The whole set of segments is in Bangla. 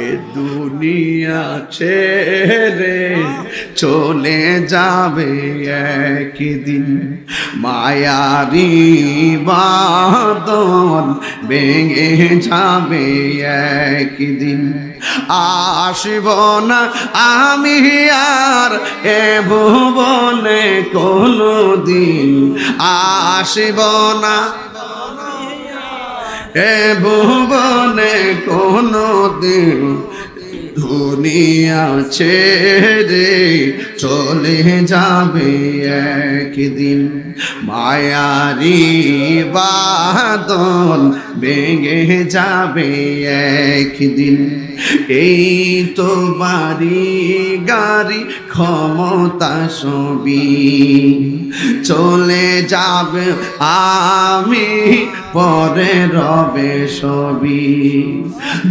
এ দুনিয়া ছেড়ে চলে যাবে একদিন, মায়ারি বাঁধন ভেঙে যাবে একদিন। আসব না আমি আর এ ভুবনে কোনদিন, আসব না এ ভুবনে কোনদিন, দুনিয়া ছেড়ে চলে যাবে একদিন, মায়ারি বাঁধন ভেঙে যাবে একদিন। এই তো বাড়ি গাড়ি ক্ষমতা সবই চলে যাবে, আমি পরে রবে সবই।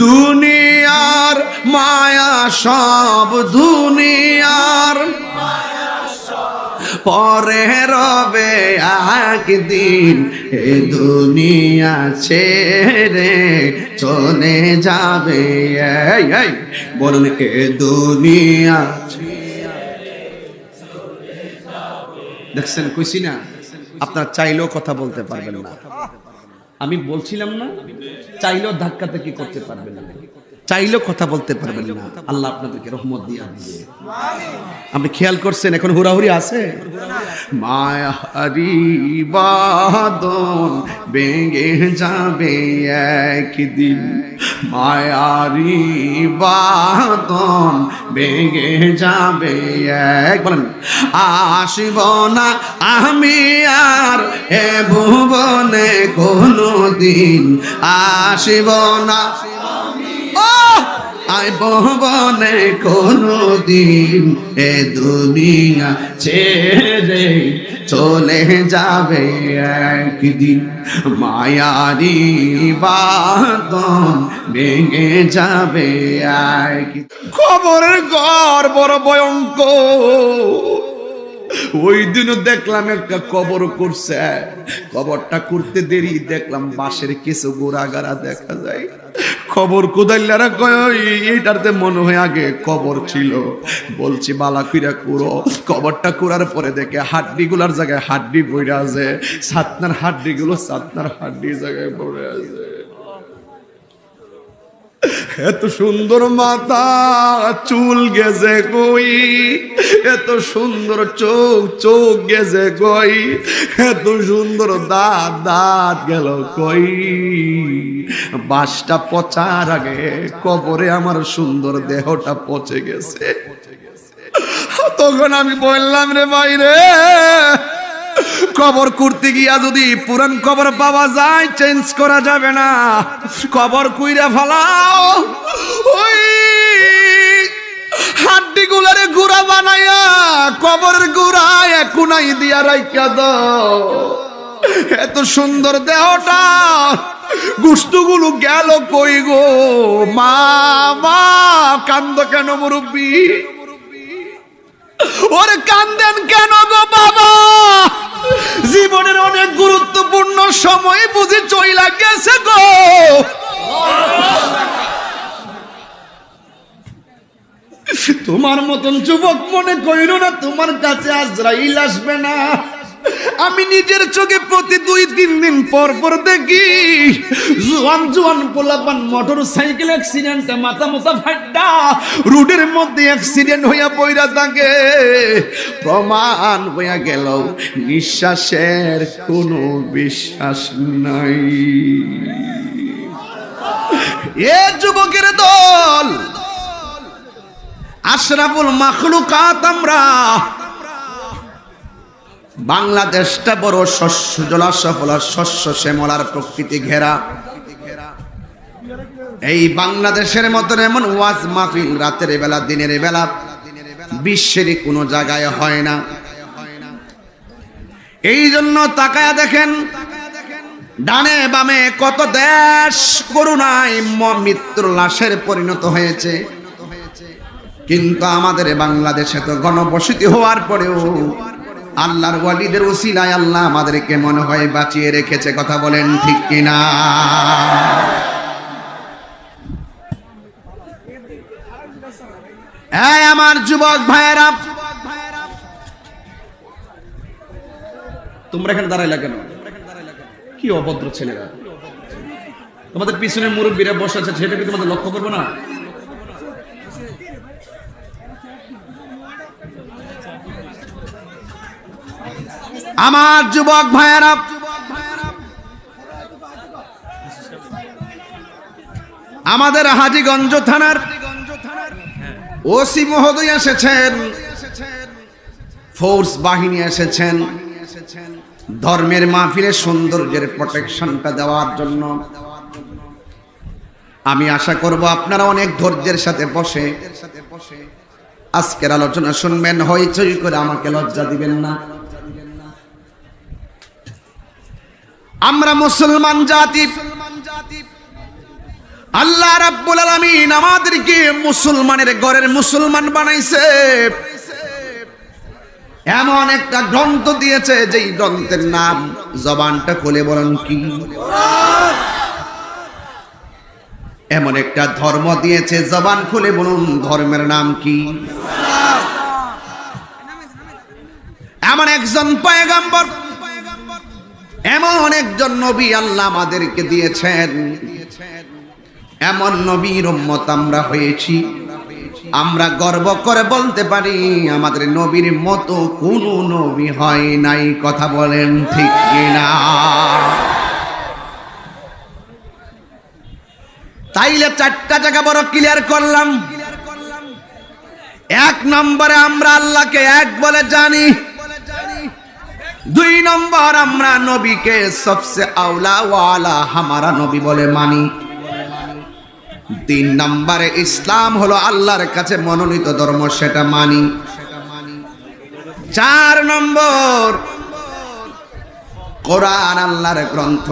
দুনিয়ার মায়া সব, দুনিয়ার পরে রবে একদিন, এ দুনিয়া ছেড়ে চলে যাবে। এই বলুন, এ দুনিয়া দেখছেন, কইছি না আপনার চাইলেও কথা বলতে পারবেন না। আমি বলছিলাম না, চাইলেও ধাক্কাতে কি করতে পারবেন না, চাইলেও কথা বলতে পারবেন না। আল্লাহ আপনাদেরকে রহমত দিয়ে দিবে। আপনি খেয়াল করছেন এখন হুড়াহুড়ি আছে? মায়ারি বাঁধন ভেঙে যাবে একদিন, মায়ারি বাঁধন ভেঙে যাবে এক। বলেন, আসব না আমি আর এ ভুবনে কোনদিন, আসব না আই ভুবনে কোনদিন, এ দুনিয়া ছেড়ে চলে যাবে একদিন, মায়ারি বাঁধন ভেঙে যাবে একদিন। খবরের ঘর বড় ভয়ঙ্কর। ওই দিনও দেখলাম একটা কবর করছে, কবরটা করতে দেরি দেখলাম বাঁশের কিছু গোড়াগাড়া দেখা যায়। খবর কুদাইলারা কয় এইটাতে মনে হয় আগে কবর ছিল। বলছি বালা কইরা কুড়ো। কবরটা কুড়ার পরে দেখে হাড্ডি গুলার জায়গায় হাড্ডি পড়ে আছে, সাতনার হাড্ডি গুলো সাতনার হাড্ডির জায়গায় পড়ে আছে। এত সুন্দর মাথা, চুল গেছে কই, এত সুন্দর চোখ, চোখ গেছে কই, এত সুন্দর দাঁত, দাঁত গেল কই। বাসটা পচার আগে কবরে আমার সুন্দর দেহটা পচে গেছে। তখন আমি বললাম, রে ভাই রে, কবর করতে গিয়া যদি পুরান কবর পাওয়া যায় চেঞ্জ করা যাবে না, কবর কুইরা ফেলাও, ওই হাড্ডি গুলারে গুড়া বানাইয়া কবরের গুড়ায় কোনাই দিয়া রাইখা দাও। এত সুন্দর দেহটা, গুস্তগুলো গেল কই গো? মা মা কান্দ কেন মুরব্বী? ওরে কান্দেন কেন গো বাবা? জীবনের অনেক গুরুত্বপূর্ণ সময় বুঝি চইলা গেছে গো। তোমার মতন যুবক মনে কইরো না তোমার কাছে আজরাইল আসবে না। আমি নিজের চোখে প্রতি 2-3 দিন পর পর দেখি জোয়ান জোয়ান পোলাপান মোটর সাইকেল অ্যাক্সিডেন্টে মাথা মাথা ফাটা রোডের মধ্যে অ্যাক্সিডেন্ট হইয়া পইরা থাকে। প্রমাণ হইয়া গেল নিঃশ্বাসের কোনো বিশ্বাস নাই। এ যুবকের দল, আশরাফুল মাখলুকাত আমরা। বাংলাদেশটা বড় শস্য জলাশয়, শস্য শ্যামলার প্রকৃতি ঘেরা। এই বাংলাদেশের মতন এমন ওয়াজ মাহফিল রাতের বেলা দিনের বেলা বিশ্বের কোনো জায়গায় হয় না। এই জন্য তাকায়া দেখেন ডানে বামে কত দেশ করুণায় মৃত্যুর লাশের পরিণত হয়েছে। কিন্তু আমাদের বাংলাদেশে তো গণবসতি হওয়ার পরেও আল্লাহর ওয়ালিদের ওসিলায় আল্লাহ আমাদেরকে মনে হয় বাঁচিয়ে রেখেছে। কথা বলেন ঠিক কিনা? এই আমার যুবক ভাইয়েরা, তোমরা এখানে দাঁড়াইলা কেন? কি অভদ্র ছেলেরা! তোমাদের পিছনে মুরব্বীরা বসে আছে, সেটা কি তোমাদের লক্ষ্য করবো না? আমার যুবক ভাইয়েরা, আমাদের হাজীগঞ্জ থানার ওসি মহোদয় এসেছেন, ফোর্স বাহিনী এসেছেন ধর্মের মাহফিলের সৌন্দর্যের প্রোটেকশনটা দেওয়ার জন্য। আমি আশা করব আপনারা অনেক ধৈর্যের সাথে বসে আজকের আলোচনা শুনবেন, হইচই করে আমাকে লজ্জা দিবেন না। আমরা মুসলমান জাতি, আল্লাহ রাব্বুল আলামিন আমাদেরকে মুসলমানের ঘরের মুসলমান বানাইছে। এমন একটা গ্রন্থ দিয়েছে যেই গ্রন্থের নাম, জবানটা খুলে বলেন কি? এমন একটা ধর্ম দিয়েছে, জবান খুলে বলুন ধর্মের নাম কি? এমন একজন পয়গম্বর, এমন একজন নবী আল্লাহ আমাদেরকে দিয়েছেন। এমন নবীর উম্মত আমরা হয়েছি, আমরা গর্ব করে বলতে পারি আমাদের নবীর মতো কোনো নবী হয় নাই। কথা বলেন ঠিক কিনা? তাইলে চারটা জায়গা বড় ক্লিয়ার করলাম। এক নম্বরে আমরা আল্লাহকে এক বলে জানি। দুই নম্বর আমরা নবীকে সবসে আওলা ওয়ালা হামারা নবী বলে মানি। তিন নম্বরে ইসলাম হলো আল্লাহর কাছে মনোনীত ধর্ম, সেটা মানি। চার নম্বর কোরআন আল্লাহর গ্রন্থ,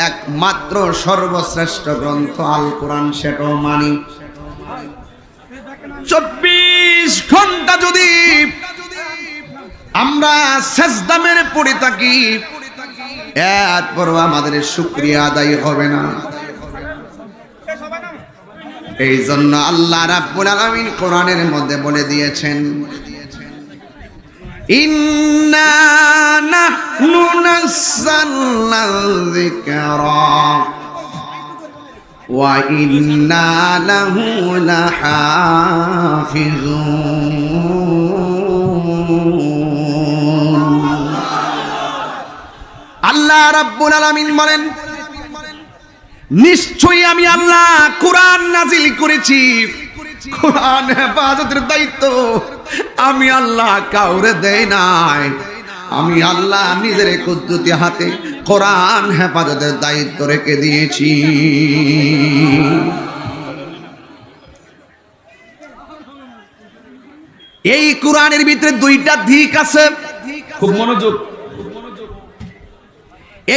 একমাত্র সর্বশ্রেষ্ঠ গ্রন্থ আল কোরআন, সেটাও মানি। 24 ঘন্টা যদি আমরা সেজদা মেরে পড়ে থাকি, এরপরও আমাদের শুকরিয়া আদায় হবে না। এই জন্য আল্লাহ রাব্বুল আলামিন কোরআনের মধ্যে বলে দিয়েছেন, ইন্না নাহনু নাযালনা যিকরা ওয়া ইন্না লাহু লাহাফিজুন। আল্লাহ রাব্বুল আলামিন বলেন, নিশ্চয়ই আমি আল্লাহ কোরআন নাজিল করেছি। কোরআন হেফাজতের দায়িত্ব আমি আল্লাহ কাউরে দেই নাই। আমি আল্লাহ নিজের কুদরতি হাতে কোরআন হেফাজতের দায়িত্ব রেখে দিয়েছি। এই কোরআনের ভিতরে দুইটা দিক আছে, খুব মনোযোগ।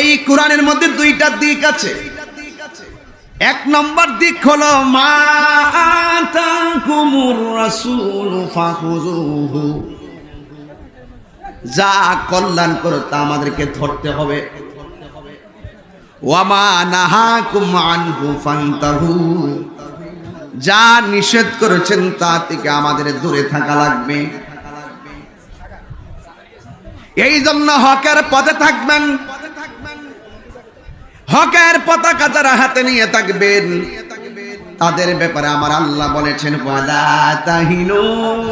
এই কোরআনের মধ্যে দুইটা দিক আছে। এক নম্বর দিক হলো মা আতাকুমুর রাসূল ফাখুযুহু, যা কল্যাণ করে তা আমাদেরকে ধরতে হবে। ওয়া মা নাহাকুম আনহু ফান্তাহু, যা নিষেধ করেছেন তা থেকে আমাদের দূরে থাকা লাগবে। এই জন্য হকের পথে থাকবেন, হকের পতাকা যারা হাতে নিয়ে থাকবেন তাদের ব্যাপারে আমার আল্লাহ বলেছেন, ওয়ালা তাহিনু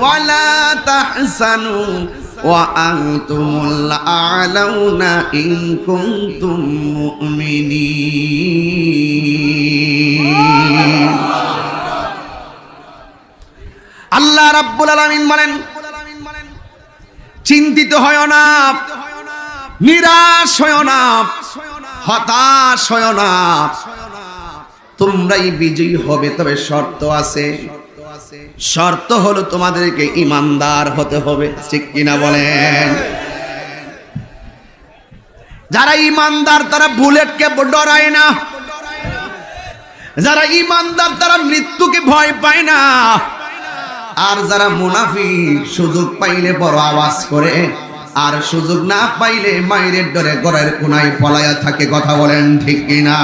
ওয়ালা তাহসানু ওয়া আনতুমুল আ'লাউনা ইন কুনতুম মুমিনিন। আল্লাহ রাব্বুল আলামিন বলেন, চিন্তিত হয় না, নিরাশ হয় না, হতাশ হয় না, তোমরাই বিজয়ী হবে। তবে শর্ত আছে, শর্ত হলো তোমাদেরকে ইমানদার হতে হবে। ঠিক কিনা বলেন? যারা ইমানদার তারা বুলেটকে ডরায় না, যারা ইমানদার তারা মৃত্যুকে ভয় পায় না। আর যারা মুনাফিক সুযোগ পাইলে বড় আওয়াজ করে, আর সুযোগ না পাইলে মায়ের ডরে ঘরের কোনায় পলায়া থাকে। কথা বলেন ঠিক কিনা?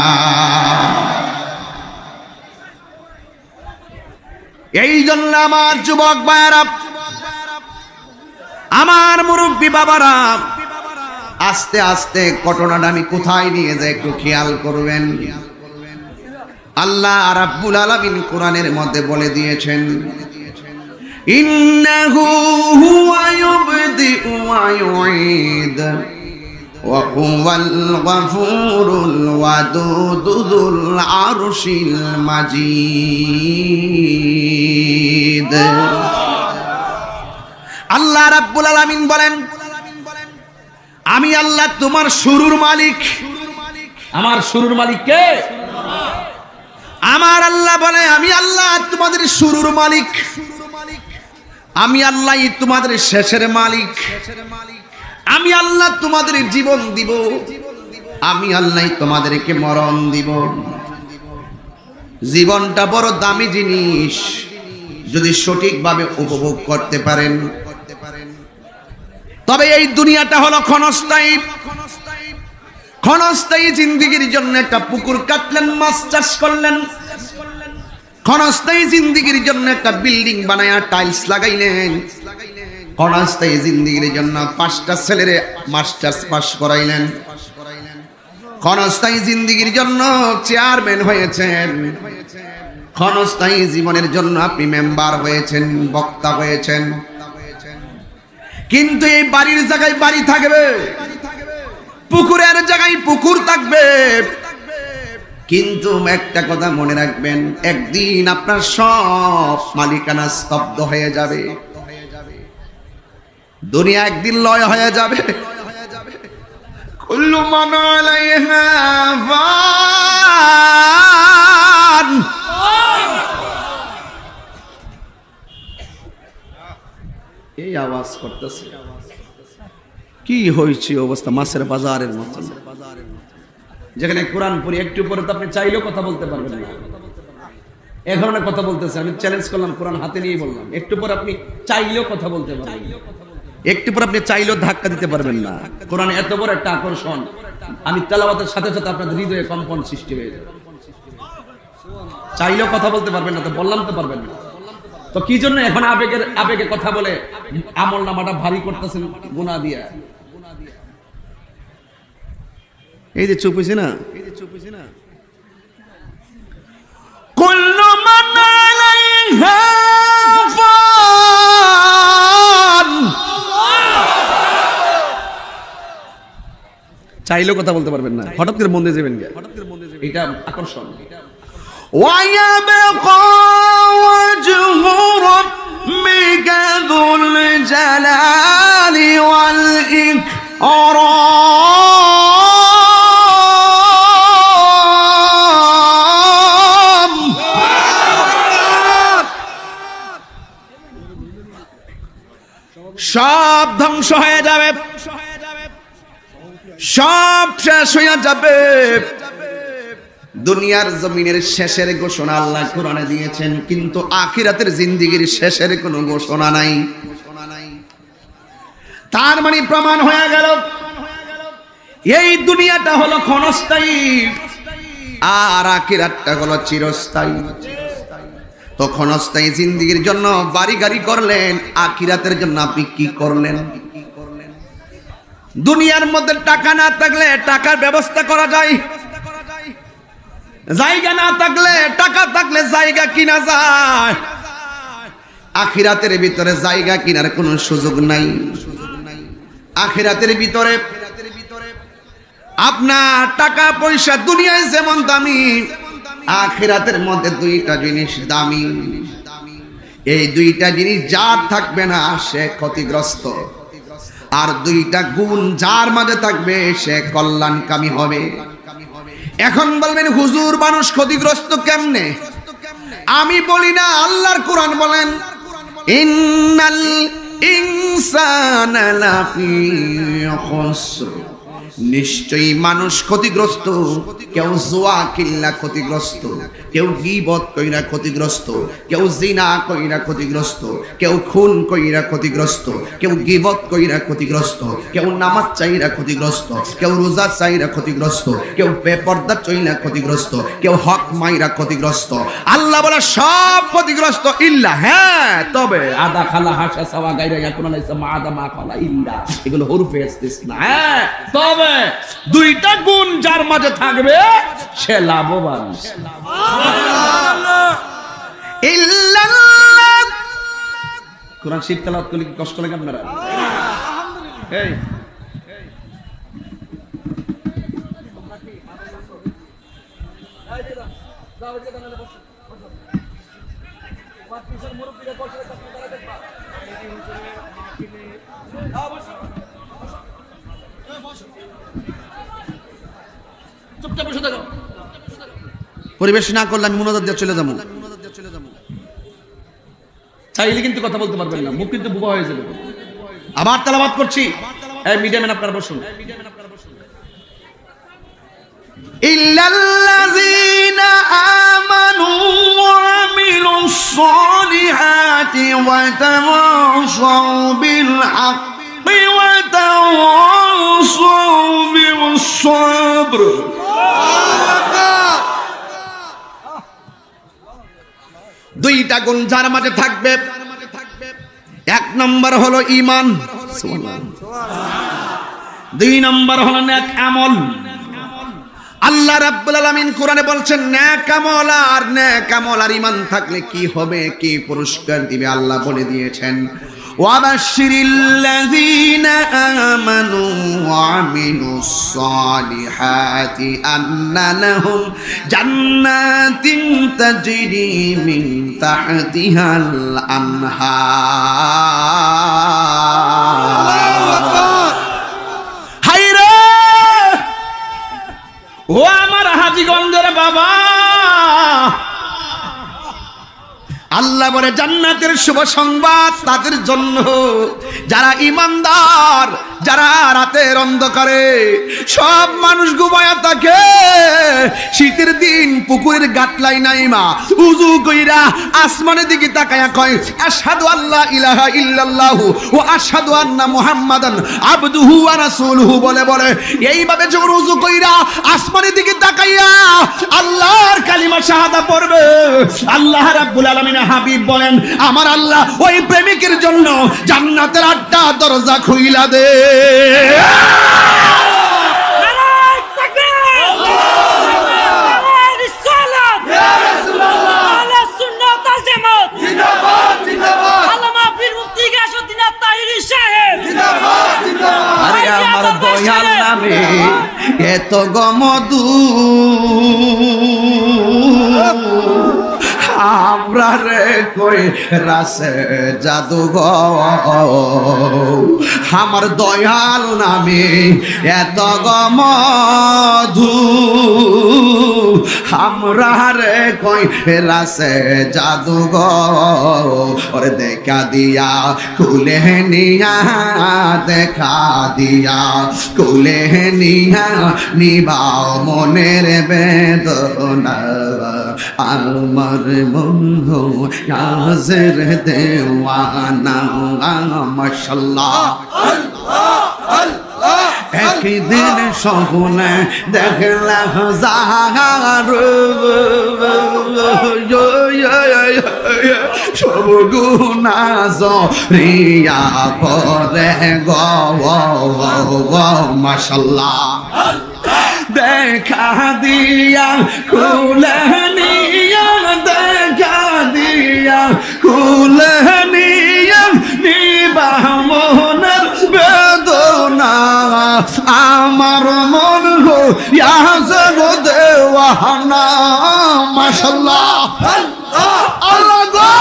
এই জন্য আমার যুবক ভাইরা, আমার মুরব্বী বাবারা, আস্তে আস্তে ঘটনাটা আমি কোথায় নিয়ে যাই একটু খেয়াল করবেন। আল্লাহ রাব্বুল আলামিন কোরআনের মধ্যে বলে দিয়েছেন, ইন্নাহু হুয়া ইউবদিউ ওয়া ইউঈদ ওয়া হুয়াল গফুরুল ওয়াদুদ যুল আরশিল মাজিদ। আল্লাহ রাব্বুল আলামিন বলেন, আমি আল্লাহ তোমার শুরুর মালিক। আমার শুরুর মালিক কে? আমার আল্লাহ বলে, আমি আল্লাহ তোমাদের শুরুর মালিক, আমি আল্লাহ তোমাদের শেষের মালিক, আমি আল্লাহ তোমাদের জীবন দিব, আমি আল্লাহ তোমাদেরকে মরণ দিব। জীবনটা বড় দামি জিনিস, যদি সঠিকভাবে উপভোগ করতে পারেন। তবে এই দুনিয়াটা হলো ক্ষণস্থায়ী। ক্ষণস্থায়ী জিন্দেগির জন্য একটা পুকুর কাটলেন, মাছ চাষ করলেন। ক্ষণস্থায়ী জিন্দেগির জন্য একটা বিল্ডিং বানায়া টাইলস লাগাইলেন। ক্ষণস্থায়ী জিন্দেগির জন্য 5টা ছেলেরে মাস্টার্স পাস করাইলেন। ক্ষণস্থায়ী জিন্দেগির জন্য চেয়ারম্যান হয়েছেন। ক্ষণস্থায়ী জীবনের জন্য আপনি মেম্বার হয়েছেন, বক্তা হয়েছেন। কিন্তু এই বাড়ির জায়গায় বাড়ি থাকবে, পুকুরের জায়গায় পুকুর থাকবে। কিন্তু একটা কথা মনে রাখবেন, একদিন আপনার সব মালিকানা স্তব্ধ হয়ে যাবে। দুনিয়া একদিন লয় হয়ে যাবে। কুল্লু মান আলাইহা ফান। এই আওয়াজ করতেছে, কি হয়েছে অবস্থা? মাছের বাজারের মতো, যেখানে কোরআন পড়ি একটু পরে তো আপনি চাইলেও কথা বলতে পারবেন না। এ ধরনের কথা বলতেছে। আমি চ্যালেঞ্জ করলাম, কোরআন হাতে নিয়ে বললাম, একটু পরে আপনি চাইলেও কথা বলতে পারবেন, একটু পরে আপনি চাইলেও ধাক্কা দিতে পারবেন না। কোরআন এত বড় একটা আকর্ষণ, আমি তেলাওয়াতের সাথে সাথে আপনাদের হৃদয়ে কম্পন সৃষ্টি হয়ে যাবে। চাইলেও কথা বলতে পারবেন না, তো বললাম তো পারবেন না। তো কি জন্য এখন আবেগে কথা বলে আমল নামাটা ভারী করতেছেন গুনাহ দিয়া? এই যে চুপ হইছে না, কুল্লু মান আলাইহা ফান। চাইলেও কথা বলতে পারবেন না, হঠাৎ করে মন্দে যাবেন। এটা আকর্ষণ। ويبقى وجه ربك ذو الجلال والإكرام। সব ধ্বংস হয়ে যাবে, সব শেষ হয়ে যাবে। দুনিয়ার জমিনের শেষের ঘোষণা আল্লাহ কোরআনে দিয়েছেন, কিন্তু আখিরাতের জিন্দেগির শেষের কোনো ঘোষণা নাই। তার মানে প্রমাণ হয়ে গেল এই দুনিয়াটা হলো ক্ষণস্থায়ী, আর আখিরাতটা হলো চিরস্থায়ী। তো ক্ষণস্থায়ী জিন্দেগির জন্য বাড়ি গাড়ি করলেন, আখিরাতের জন্য আপনি কি করলেন? দুনিয়ার মধ্যে টাকা না থাকলে টাকার ব্যবস্থা করা যায়, জায়গা না থাকলে টাকা থাকলে জায়গা কিনা যায়। আখিরাতের ভিতরে জায়গা কিনার কোনো সুযোগ নাই। আখিরাতের ভিতরে আপনার টাকা পয়সা দুনিয়ায় যেমন দামি, আখিরাতের মধ্যে 2টা জিনিস দামি। এই 2টা জিনিস যার থাকবে না সে ক্ষতিগ্রস্ত, আর 2টা গুণ যার মাঝে থাকবে সে কল্যাণকামী হবে। এখন বলবেন হুজুর মানুষ ক্ষতিগ্রস্ত কেমনে? আমি বলি না, আল্লাহর কোরআন বলেন, ইন্নাল ইনসানা লাফি খুসর। নিশ্চয়ই মানুষ ক্ষতিগ্রস্ত। কেউ জুয়া কিল্লা ক্ষতিগ্রস্ত, কেউ গীবত কইরা ক্ষতিগ্রস্ত, কেউ জিনা কইরা ক্ষতিগ্রস্ত, কেউ খুন কইরা ক্ষতিগ্রস্ত, কেউ গীবত কইরা ক্ষতিগ্রস্ত, কেউ নামাজ চাইরা ক্ষতিগ্রস্ত, কেউ রোজা চাইরা ক্ষতিগ্রস্ত, কেউ বেপরদা চইলা ক্ষতিগ্রস্ত, কেউ হক মাইরা ক্ষতিগ্রস্ত। আল্লাহ বলে সব ক্ষতিগ্রস্ত ইল্লা, হ্যাঁ তবে আদা খালা হাসা সাওয়া গায়রা ইয়াকুনা লাইসা মা আদা মা খালা ইল্লা, এগুলো হরফে ইস্তিসনা। হ্যাঁ তবে দুইটা গুণ যার মাঝে থাকবে সে লাভবান। ইল্লাল্লাহ। কোরআন শরীফ তেলাওয়াত করলে কি কষ্ট লাগে আপনারা? এই চুপচাপ বসে থাকো, পরিবেশ না করলে আমি মুনাজাত দিয়ে চলে যাবো। চাইলে কিন্তু কথা বলতে পারবেন না, মুখ কিন্তু বুবা হয়ে যাবে। আবার তেলাওয়াত করছি, এই মিডিয়ামে আপনারা বসুন। ইল্লাল্লাযীনা আমানু ওয়া আমিলুস সালিহাতি ওয়া তাওয়াসাউ বিল হাক্কি ওয়া তাওয়াসাউ বিস সাবর। দুইটা গুণ যার মাঝে থাকবে, এক নম্বর হলো ঈমান, দুই নম্বর হলো নেক আমল। আল্লাহ রাব্বুল আলামিন কোরআনে বলছেন নেক আমল আর ঈমান থাকলে কি হবে, কি পুরস্কার দিবে আল্লাহ বলে দিয়েছেন। ওয়াবাশশিরিল্লাযীনা আমানু ওয়া আমিলুস সালিহাতি আন্না লাহুম জান্নাতিন তাজরি মিন তাহতিহাল আনহার। হায়রে ও আমার হাজীগঞ্জের বাবা, আল্লাহ বলে জান্নাতের শুভ সংবাদ তাদের জন্য যারা ঈমানদার, যারা রাতের অন্ধকারে সব মানুষ ঘুমায়া থাকে, শীতের দিন পুকুরের গাটলাই নাইমা উযু কইরা আসমানের দিকে তাকায়া কয় আশহাদু আল্লা ইলাহা ইল্লাল্লাহু ওয়া আশহাদু আন্না মুহাম্মাদান আবদুহু ওয়া রাসূলুহু বলে বলে এইভাবে যখন উযু কইরা আসমানের দিকে তাকাইয়া আল্লাহর কালিমা শাহাদা পড়বে, আল্লাহ রাব্বুল আলামিন হাবিব বলেন আমার আল্লাহ ওই প্রেমিকের জন্য জান্নাতের 8টা দরজা খুইলা দে। আরে আমার দয়াল নামে এত গমদু আমরা রে কই রাসে জাদুঘর, আমার দয়াল নামে এত গমধু আমরা রে কই রাসে জাদুঘর। দেখা দিয়া খুলে নিয়া, দেখা দিয়া খুলে নিয়া নিবাও মনের বেদনা, আমার মন হো ইয়াজের দেওয়ানা। মাশাআল্লাহ একদিন সকলে দেখলা জাহার সব গুনা জরিয়া পরে গো। মাশাআল্লাহ দেখা দিয়া খুলে নিয়া, দেখা দিয়া খুলে নিয়া নিবা মনের বেদনা, আমার মন হো ইয়াজে গো দেওয়ানা। মাশাআল্লাহ আল্লাহ গো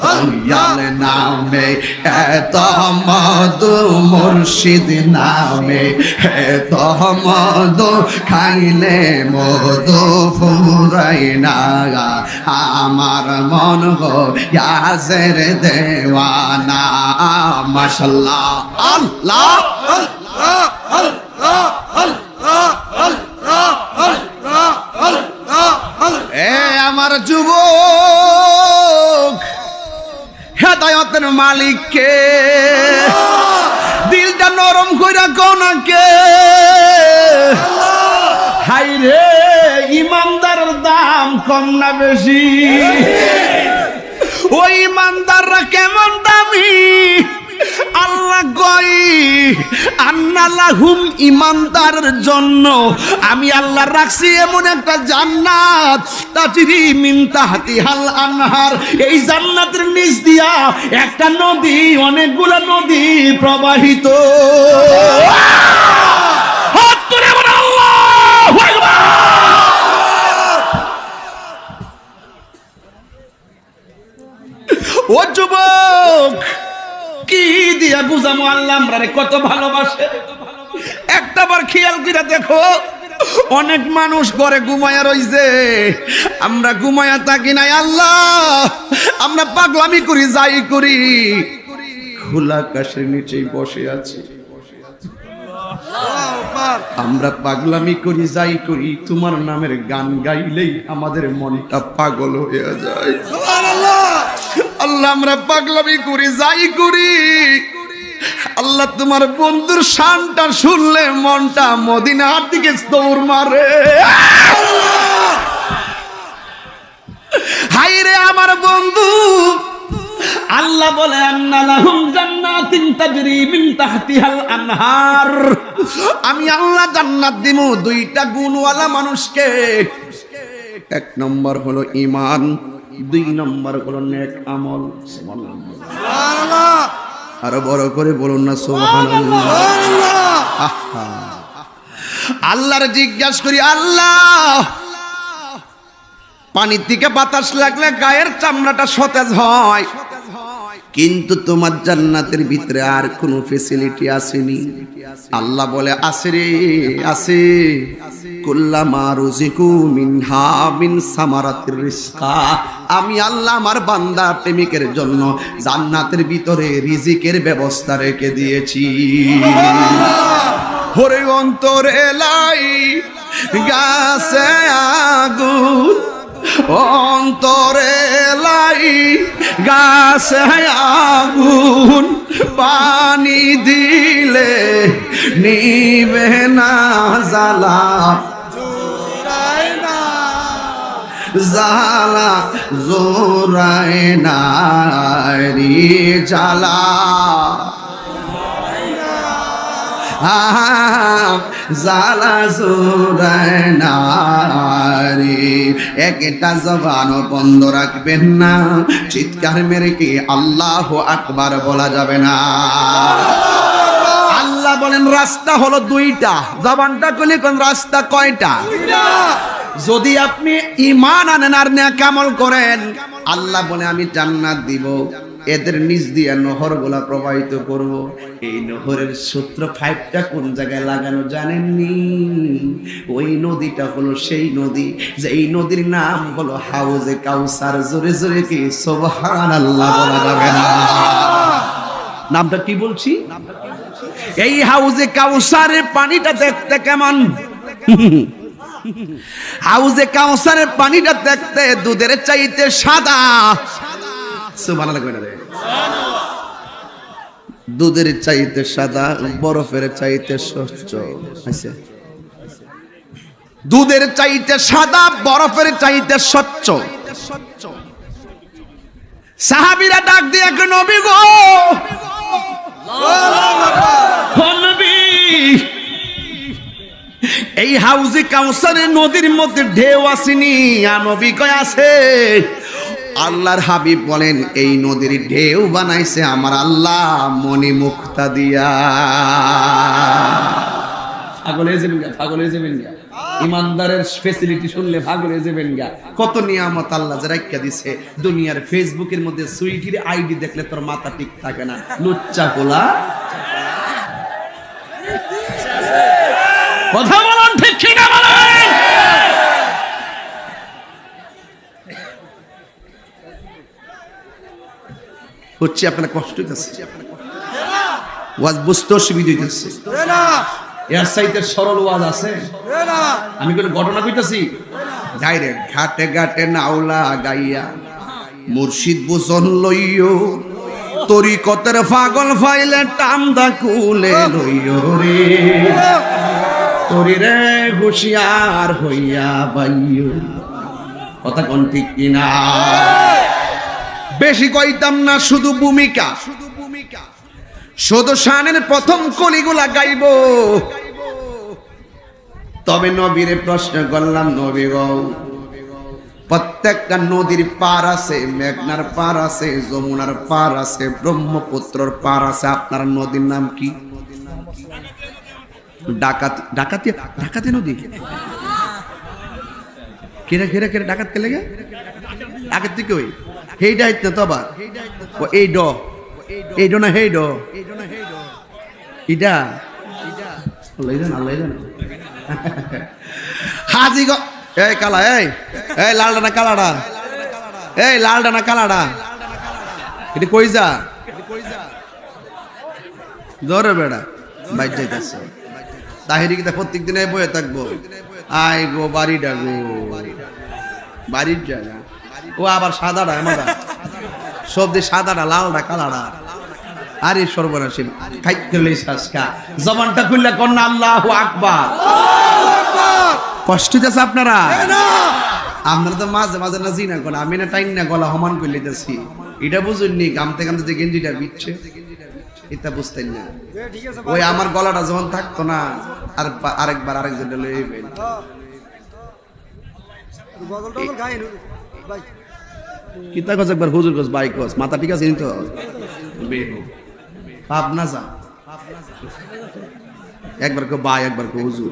দয়াল নামে এত মধু মুর্শিদ নামে তো মধু খাইলে মধু ফুরাই না আমার মন গো ইয়াসের দেওয়ানা মাশাআল্লাহ আল্লাহ আল্লাহ আল্লাহ আল্লাহ এ আমার যুবক হেদায়েতের মালিক কে দিলটা নরম কইরা কোনাকে হাই রে ইমানদারের দাম কম না বেশি ওই ইমানদাররা কেমন দামি আল্লাহ কই আন্নালাহুম ইমানদারের জন্য আমি আল্লাহ রাখছি এমন একটা জান্নাত তাজরি মিন তাহতিহাল আনহার এই জান্নাতের নিচ দিয়া একটা নদী অনেকগুলো নদী প্রবাহিত হাত তুলে বলো আল্লাহু আকবার ও যুবক কি দিয়া বুঝামো আল্লাহ আমরারে কত ভালোবাসে একটাবার খেয়াল করে দেখো অনেক মানুষ ঘরে ঘুমায়া রইছে আমরা ঘুমায়া থাকি নাই আল্লাহ আমরা পাগলামি করি যাই করি খোলা আকাশের নিচেই বসে আছি আমরা পাগলামি করি যাই করি তোমার নামের গান গাইলেই আমাদের মনটা পাগল হয়ে যায় সুবহানাল্লাহ আল্লাহ আমরা পাগলামি করি যাই করি আল্লাহ তোমার বন্ধুর শানটা শুনলে মনটা মদিনার দিকে দৌড় মারে হাই রে আমার বন্ধু আল্লাহ বলে আন্নালাহুম জান্নাতিন তাজরি মিন তাহতিহাল আনহার আমি আল্লাহ জান্নাত দিমু দুইটা গুণওয়ালা মানুষকে এক নম্বর হলো ঈমান দুই নম্বর হলো নেক আমল সুবহানাল্লাহ আর বড় করে বলুন না সুবহানাল্লাহ আল্লাহর জিজ্ঞাসা করি আল্লাহ পানি থেকে বাতাস লাগলে গায়ের চামড়াটা সতেজ হয় কিন্তু তোমার জান্নাতের ভিতরে আর কোনো ফ্যাসিলিটি আসেনি আল্লাহ বলে আছে রে আছে কুল্লামা রুজিকু মিনহা মিন সামারাতির রিজকা আমি আল্লাহ আমার বান্দা প্রেমিকের জন্য জান্নাতের ভিতরে রিজিকের ব্যবস্থা রেখে দিয়েছি হরে অন্তরে লাই গাছে আগুন অন্তরে লাই গাছে আগুন পানি দিলে নিবে না জ্বালা জ্বালা জোরায় না রে জ্বালা জালা জোরায় না রে একটা জবানও বন্ধ রাখবেন না চিৎকার মেরে কি আল্লাহু আকবার বলা যাবে না আল্লাহ বলেন রাস্তা হলো দুইটা জবানটা খুলে কোন রাস্তা কয়টা যদি আপনি ঈমান আনেন আর নেক আমল করেন আল্লাহ বলে আমি জান্নাত দিব এদের নিচ দিয়ে নহরগুলা প্রবাহিত করব এই নহরের সূত্র পাইপটা কোন জায়গায় লাগানো জানেননি ওই নদীটা হলো সেই নদী যে এই নদীর নাম হলো হাউজে কাউসার জোরে জোরে কি সুবহানাল্লাহ বলা যাবে না নামটা কি বলছি এই হাউজে কাউসারের পানিটা দেখতে কেমন হাউজে কাউসারের পানিটা দেখতে দুধের চাইতে সাদা সুবহানাল্লাহ কইনা রে দুধের চাইতে সাদা বরফের চাইতে স্বচ্ছ আছে দুধের চাইতে সাদা বরফের চাইতে স্বচ্ছ সাহাবীরা ডাক দিয়ে কে নবী গো নবী এই হাউজে কাউসারের নদীর মধ্যে ঢেউ আসেনি আর নবী কয় আছে আল্লাহর হাবিব বলেন এই নদীর ঢেউ বানাইছে আমার আল্লাহ মনি মুক্তা দিয়া পাগল হয়ে যাবেন ইমানদারের ফ্যাসিলিটি শুনলে ভাগরে যাবেন গা। কত নিয়ামত আল্লাহ যে রাইখা দিছে। দুনিয়ার ফেসবুকের মধ্যে সুইটির আইডি দেখলে তোর মাথা ঠিক থাকে না। লুচ্চা কোলা কথা বলেন ঠিক কি না বলেন? হচ্ছে আপনার কষ্ট হইতেছে, ওয়াজ বুঝতে অসুবিধা হইতেছে। এর চাইতে সরল ওয়াজ আছে? আমি কোন ঘটনা কইতাছি? ডাইরেক্ট ঘাটে ঘাটে নাওলা গাইয়া মুর্শিদ বুঝন লইও, তরিকতের পাগল ফাইলে টামদা কুলে লইও রে, তরি রে হুঁশিয়ার হইয়া বাইও। কথা কোন ঠিক কিনা? বেশি কইতাম না, শুধু ভূমিকা, শুধু শানের প্রথম কলিগুলা গাইব। তবে নবীরে প্রশ্ন করলাম, নবী গো, প্রত্যেকটা নদীর পার আছে, মেঘনার পার আছে, যমুনার পার আছে, ব্রহ্মপুত্রর পার আছে, আপনার নদীর নাম কি? ডাকাতি। ডাকাতি? ডাকাতি নদী? কেরা কেরা কেরা ডাকাত কে লেগে? ডাকাত থেকে ওই হেইডা হইত না তো আবার এই ড, এই ড না হেই ড, ইডা আল্লাহ আল্লাহ হাজি গো। এই কালা, এই এই লালডা না কালাডা, এই লালডা না কালাডা, এটা কই যা ধরে বেড়া বাইর যাইতেছে। তাহিরি কিতা প্রত্যেক দিনে বয়ে থাকবো, আই গো বাড়িটা গো, বাড়ির জায়গা। ও আবার সাদাটা, আমার সবদি সাদাটা, লালডা কালাডা। আরে সর্বনাশী খাইতে লইছাসকা, জবানটা খুললে কন্যা আল্লাহু আকবার। কষ্ট হইতেছে আপনারা? আপনারা তো মাঝে মাঝে না জিনা কোন, আমি না টাইম না গলা সমান করে লইতেছি। এটা বুঝুননি, গামতে গামতে যে গেঞ্জিটা বিচ্ছে এটা বুঝতেন না। ওই আমার গলাটা যখন থাকতো না, আর আরেকবার আরেকজন লইবেন। কিতা কস একবার হুজুর কস, ভাই কস, মাথা ঠিক আছে তো? পাপ না যা, একবার কো ভাই, একবার কো হুজুর।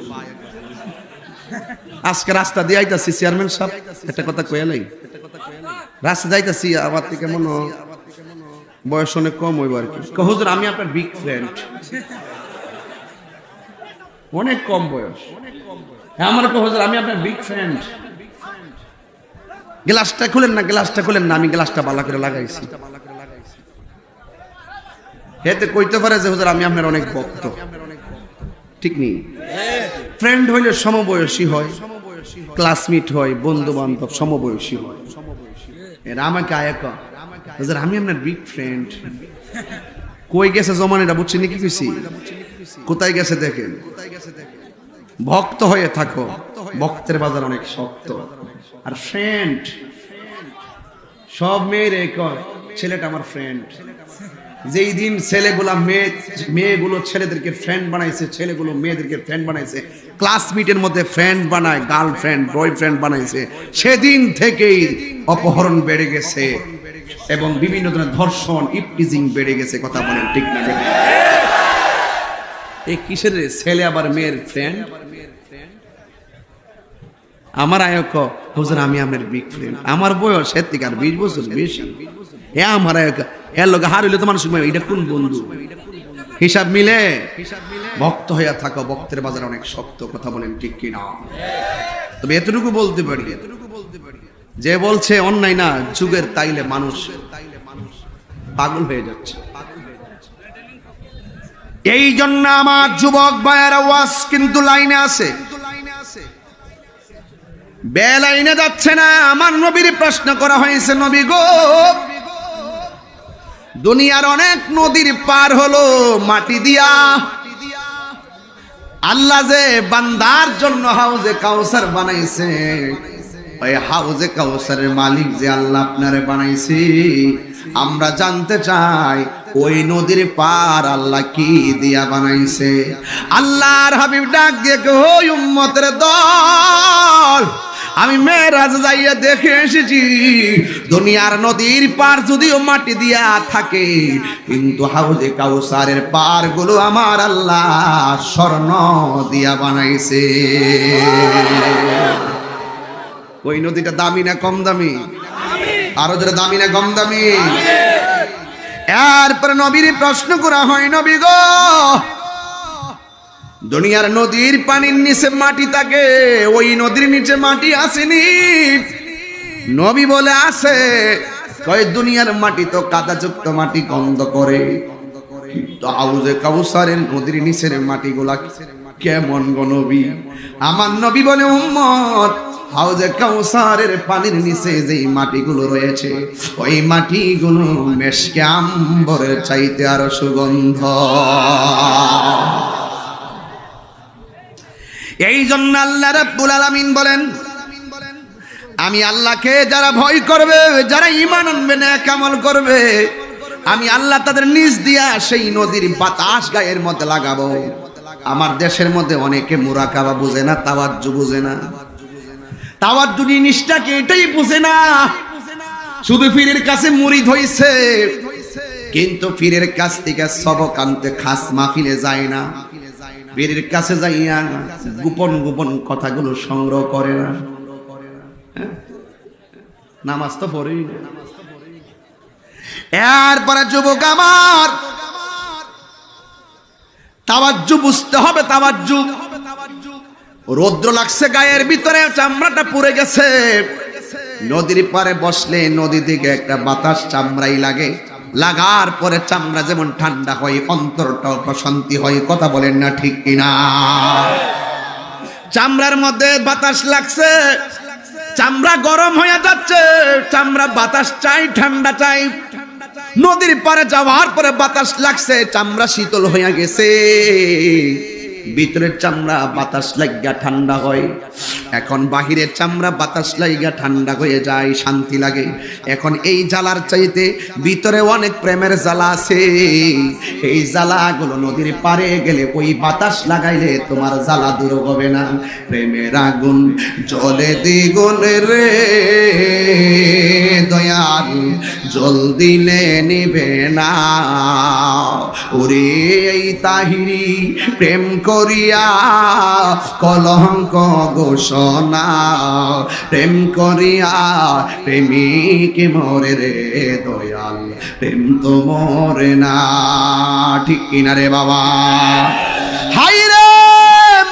আজকে রাস্তা দিয়ে আইতাছি, চেয়ারম্যান সাহেব একটা কথা কইয়া লাই। রাস্তা যাইতাছি, আমার থেকে মনে বয়স অনেক কম হইব আর কি। হুজুর আমি আপনার বিগ ফ্রেন্ড। অনেক কম বয়স, আমার হুজুর আমি আপনার বিগ ফ্রেন্ড। গ্লাসটা খুলেন না, গ্লাসটা খুলেন না, আমি গ্লাসটা বালা করে লাগাইছি। হেতে কইতে পারে যে হুজুর আমি আপনার অনেক ভক্ত, ঠিক নেই? ফ্রেন্ড হইলে সমবয়সী হয়, ক্লাসমেট হয়, বন্ধু বান্ধব সমবয়সী হয়। এরা আমাকে আয়াক হুজুর আমি আপনার বিগ ফ্রেন্ড। কই গেছে জমানেটা বুঝছেন কি কইছি? কোথায় গেছে দেখেন। ভক্ত হয়ে থাকো, ভক্তের বাজার অনেক শক্ত। আর ফ্রেন্ড সব মেয়েরে কয় ছেলেটা আমার ফ্রেন্ড। যেই দিন ছেলেগুলা মেয়েগুলো ছেলেদেরকে ফ্রেন্ড বানাইছে, ছেলেগুলো মেয়েদেরকে ফ্রেন্ড বানাইছে, ক্লাসমেটের মধ্যে ফ্রেন্ড বানায়, গার্লফ্রেন্ড বয়ফ্রেন্ড বানাইছে, সেদিন থেকেই অপহরণ বেড়ে গেছে এবং বিভিন্ন ধরনের ধর্ষণ, ইপটিজিং বেড়ে গেছে। কথা বলেন ঠিক না? এই কিসের ছেলে আবার মেয়ের ফ্রেন্ড? আমার আয়ক হুজুর আমি আমার বিগ ফ্রেন্ড, আমার বয়স এর থেকে আর 20 বছর বেশি। এ আমার আয়ক, এর লোক হার হইলে তোমার সময় এটা কোন বন্ধু? হিসাব মিলে ভক্ত হইয়া থাকো, ভক্তের বাজার অনেক শক্ত। কথা বলেন ঠিক কি না? তবে এতটুকু বলতে পারি, যে বলছে অন্যায় না, যুগের তাইলে মানুষ পাগল হয়ে যাচ্ছে। এই জন্য আমার যুবক ভাইয়ের আওয়াজ কিন্তু লাইনে আছে, বেলাইনে যাচ্ছে না। আমার নবীর প্রশ্ন করা হয়েছে, নবী গো দুনিয়ার অনেক নদীর পার হলো মাটি দিয়া, আল্লাহ যে বান্দার জন্য হাউজে কাউসার বানাইছে, ওই হাউজে কাউসারের মালিক যে আল্লাহ আপনারে বানাইছে, আমরা জানতে চাই ওই নদীর পার আল্লাহ কি দিয়া বানাইছে। আল্লাহর হাবিব ডাক দিয়ে ওই উম্মতের দল, আমি মেরাজ যাইয়া দেখে এসেছি দুনিয়ার নদীর পার যদিও মাটি দিয়া থাকে, কিন্তু হাউজে কাউসারের পার গুলো আমার আল্লাহ স্বর্ণ দিয়া বানাইছে। ওই নদীটা দামি না কম দামি? আরো যারা দামি না কম দামি? এরপরে নবীর প্রশ্ন করা হয়, নবী গো, দুনিয়ার নদীর পানির নিচে মাটি থাকে, ওই নদীর নিচে মাটি আসেনি? নবী বলে আছে। কয় দুনিয়ার মাটি তো কাদাযুক্ত মাটি, গন্ধ করে, কিন্তু হাউজে কাউসারের নদীর নিচের মাটিগুলা কেমন গো নবী? আমার নবী বলে, উম্মত, হাউজে কাউসারের পানির নিচে যেই মাটিগুলো রয়েছে, ওই মাটিগুলো মেশকে আম্বরের চাইতে আরো সুগন্ধ। এই জন্য আল্লাহ রাব্বুল আলামিন বলেন, আমি আল্লাহকে যারা ভয় করবে, যারা ঈমান আনবে, নেক আমল করবে, আমি আল্লাহ তাদের নিজ দিয়া সেই নদীর বাতাস গায়ের মধ্যে লাগাবো। আমার দেশের মধ্যে অনেকে মুরাকাবা বুঝে না, তাওয়াজ্জু বুঝে না। তাওয়াজ্জু জিনিসটাকে এটাই বুঝে না, শুধু পীরের কাছে মুরিদ হইছে, কিন্তু পীরের কাছ থেকে সবক আনতে খাস মাহফিলে যায় না, পীরের কাছে যাইয়া গোপন গোপন কথাগুলো সংগ্রহ করে না। নামাজ তো পড়ি। এরপরে যুবক আমার, তাওয়াজ্জু বুঝতে হবে। তাওয়াজ্জু, রৌদ্র লাগছে গায়ের ভিতরে, চামড়াটা পুড়ে গেছে, নদীর পারে বসলে নদী থেকে একটা বাতাস চামড়াই লাগে, লাগার পরে চামড়া যেমন ঠান্ডা হয়, অন্তরটাও প্রশান্তি হয়। কথা বলেন না ঠিক কিনা? চামড়ার মধ্যে বাতাস লাগছে, চামড়া গরম হয়ে যাচ্ছে, চামড়া বাতাস চাই, ঠান্ডা চাই। নদীর পারে যাওয়ার পরে বাতাস লাগছে, চামড়া শীতল হয়ে গেছে, ভিতরের চামড়া বাতাস লাগিয়া ঠান্ডা হয়। এখন বাহিরের চামড়া বাতাস লাগিয়া ঠান্ডা হয়ে যায়, শান্তি লাগে। এখন এই জ্বালার চাইতে ভিতরে অনেক প্রেমের জ্বালা আছে, এই জ্বালাগুলো নদীর পারে গেলে ওই বাতাস লাগাইলে তোমার জ্বালা দূর হবে না। প্রেমের আগুন জ্বলে দ্বিগুণে রে দয়াল, জল দিলে নিবে না। ওরে এই তাহিরি প্রেম করিয়া কলঙ্ক ঘোষণা, প্রেম করিয়া প্রেমিক মরে রে দয়াল, প্রেম তো মরে না। ঠিক কিনা রে বাবা? হাই রে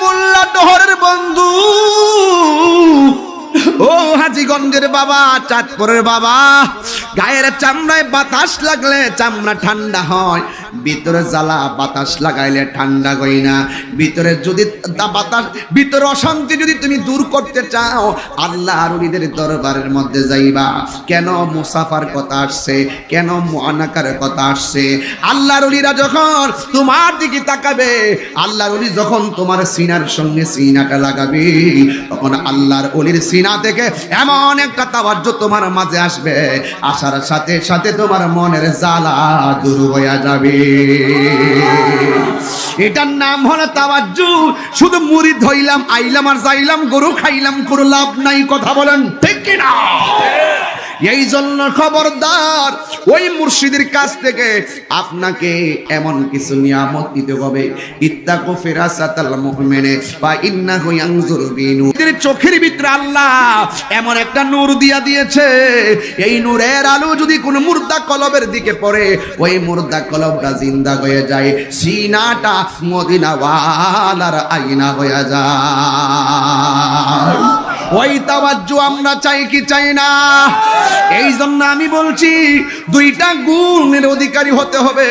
মোল্লা ডহরের বন্ধু, ও হাজীগঞ্জের বাবা, চাঁদপুরের বাবা, গায়ের চামড়ায় বাতাস লাগলে চামড়া ঠান্ডা হয়, ভিতরে জ্বালা বাতাস লাগাইলে ঠান্ডা হয় না। ভিতরে যদি বাতাস, ভিতরে অশান্তি যদি তুমি দূর করতে চাও, আল্লাহর ওলিদের দরবারের মধ্যে যাইবা। কেন মুসাফার কথা আসছে, কেন মুআনাকার কথা আসছে? আল্লাহর ওলিরা যখন তোমার দিকে তাকাবে, আল্লাহর ওলি যখন তোমার সিনার সঙ্গে সিনাটা লাগাবে, তখন আল্লাহর ওলির সিনা থেকে এমন একটা তাওয়াজ্জু তোমার মাঝে আসবে, আসার সাথে সাথে তোমার মনের জ্বালা দূর হয়ে যাবে। এটার নাম হলো তাওয়াজ্জু। শুধু মুরিদ হইলাম, আইলাম আর যাইলাম, গরু খাইলাম, কোনো লাভ নাই। কথা বলেন ঠিক কিনা? এই জন্য খবরদার, ওই মুর্শিদের কাছ থেকে আপনাকে এমন কিছু নিয়ামত দিতে হবে। ইত্তাকু ফিরাসাতাল মুমিনে বা ইন্নাহু ইয়ানজুরু বিনূর। চোখের ভিতরে আল্লাহ এমন একটা নূর দিয়া দিয়েছে, এই নূরের আলো যদি কোনো মুর্দা কলবের দিকে পড়ে, ওই মুর্দা কলবটা জিন্দা হয়ে যায়, সিনাটা মদিনাওয়ালার আয়না হয়ে যায়। ওই তাওয়াজ্জু আমরা চাই কি চাই না? এই জন্য আমি বলছি, দুইটা গুণের অধিকারী হতে হবে।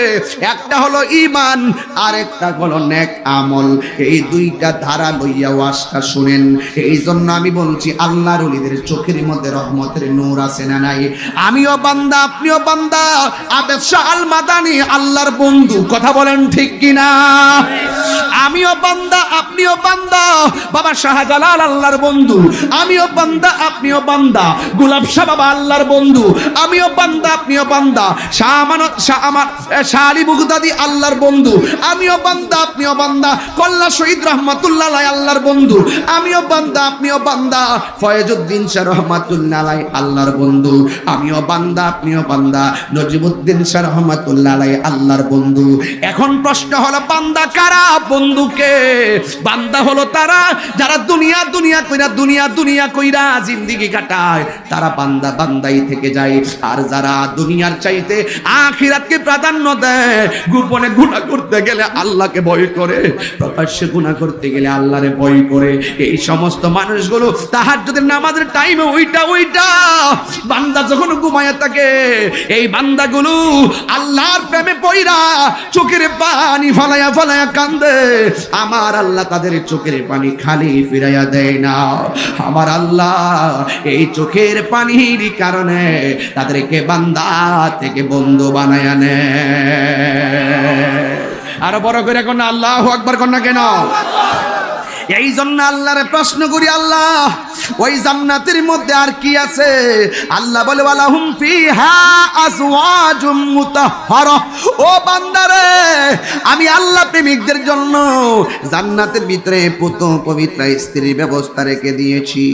একটা হলো ঈমান, আর একটা হলো নেক আমল। এই দুইটা ধারা লইয়া ওয়াজটা শুনেন। এই জন্য আমি বলছি, আল্লাহর ওলিদের চোখের মধ্যে রহমতের নূর আছে না নাই? আমিও বান্দা, আপনিও বান্দা। আবেদ শাহ আল মাদানী আল্লাহর বন্ধু। কথা বলেন ঠিক কিনা? আমিও বান্দা, আপনিও বান্দা। বাবা শাহজালাল আল্লাহর বন্ধু। আমিও বান্দা, আপনিও বান্দা। গোলাপ শাহ বাবা আল্লাহর বন্ধু। আমিও বান্দা, আপনিও বান্দা, শাহ আলী বাগদাদী আল্লাহর বন্ধু, আমিও বান্দা আপনিও বান্দা, কল্লা শহীদ রহমাতুল্লাহ আলাইহি আল্লাহর বন্ধু, আমিও বান্দা আপনিও বান্দা, ফয়েজউদ্দিন শাহ রহমাতুল্লাহ আলাইহি আল্লাহর বন্ধু, আমিও বান্দা আপনিও বান্দা, নজিমউদ্দিন শাহ রহমাতুল্লাহ আলাইহি আল্লাহর বন্ধু। এখন প্রশ্ন হলো বান্দা কারা, বন্ধুকে? বান্দা হলো তারা যারা দুনিয়া দুনিয়া কইরা দুনিয়া দুনিয়া কইরা জিন্দেগি কাটায়, তারা বান্দা বান্দাই থেকে যায়। আর যারা দুনিয়ার চাইতে আখিরাতকে প্রাধান্য দেয়, গোপনে গুনাহ করতে গেলে আল্লাহকে ভয় করে, প্রকাশ্যে গুনাহ করতে গেলে আল্লাহরে ভয় করে, এই সমস্ত মানুষগুলো তাহাজ্জুদের নামাজের টাইমে ওইটা বান্দা যখন ঘুমায় থাকে, এই বান্দাগুলো আল্লাহর প্রেমে পইরা চোখের পানি ফালায়া ফালায়া কান্দে। আমার আল্লাহ তাদের চোখের পানি খালি ফিরাইয়া দেয় না। আমার আল্লাহ এই চোখের পানির কারণে তাদেরকে বান্দা থেকে বন্ধু বানায়া নেয়। আরো বড় করে কোন আল্লাহু আকবার কোন না কেন? এই জন্য আল্লাহরে প্রশ্ন করি, আল্লাহ ওই জান্নাতের মধ্যে আর কি আছে? আল্লাহ বলে ওয়ালাহুম ফিহা আজওয়াজুম মুতাহহারা। ও বান্দারে, আমি আল্লাহ প্রেমিকদের জন্য জান্নাতের ভিতরে পবিত্র স্ত্রীর ব্যবস্থা রেখে দিয়েছি।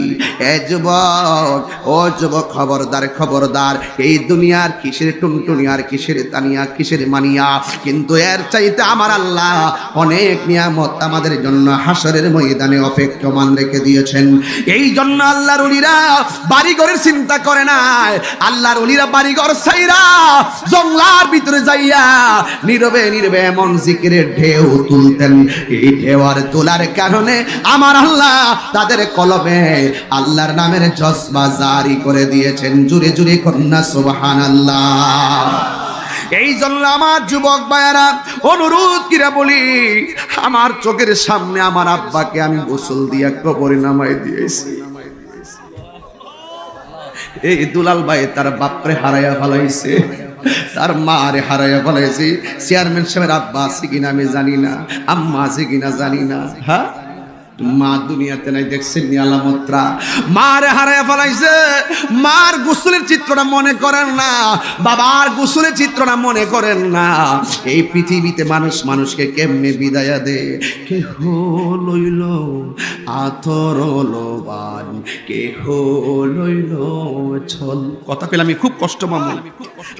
এ যুবক, ও যুবক, খবরদার খবরদার, এই দুনিয়ার কিসের টুনটুনি আর কিসের তানিয়া কিসের মানিয়া, কিন্তু এর চাইতে আমার আল্লাহ অনেক নিয়ামত আমাদের জন্য হাসরের ময়দানে অপেক্ষমান রেখে দিয়েছেন। এই জন্য আল্লাহর ওলিরা বাড়িঘরের চিন্তা করে না। আল্লাহর ওলিরা বাড়িঘর ছাইরা জঙ্গলার ভিতরে যাইয়া নীরবে নীরবে এমন জিকিরের ঢেউ তুলতেন। এই ঢেউ আর তোলার কারণে আমার আল্লাহ তাদের কলবে আল্লাহর নামের জজবা জারি করে দিয়েছেন। জুরে জুরে কন্যা সুবহানাল্লাহ। এই জন্য আমার যুবক ভাইয়েরা অনুরোধ কিরা বলি, আমার চোখের সামনে আমার আব্বাকে আমি গোসল দিয়া কবরে নামাই দিয়েছি। এই দুলাল ভাই তার বাপরে হারাইয়া ফেলাইছে, তার মারে হারাইয়া ফেলাইছে। চেয়ারম্যান সাহেবের আব্বা আছে কিনা আমি জানি না, আম্মা আছে কিনা জানি না। হ্যাঁ, মা দুনিয়াতে নাই, দেখছেন আলামতরা। মার হারায় ফেলাইছে। মার গোসলের চিত্রটা মনে করেন না, বাবার গোসলের চিত্রটা মনে করেন না। এই পৃথিবীতে মানুষ মানুষকে কেমনে বিদায় দে। কেহ লইল আতর লোবান, কেহ লইল ছল। কথা কইলে আমি খুব কষ্ট মামু,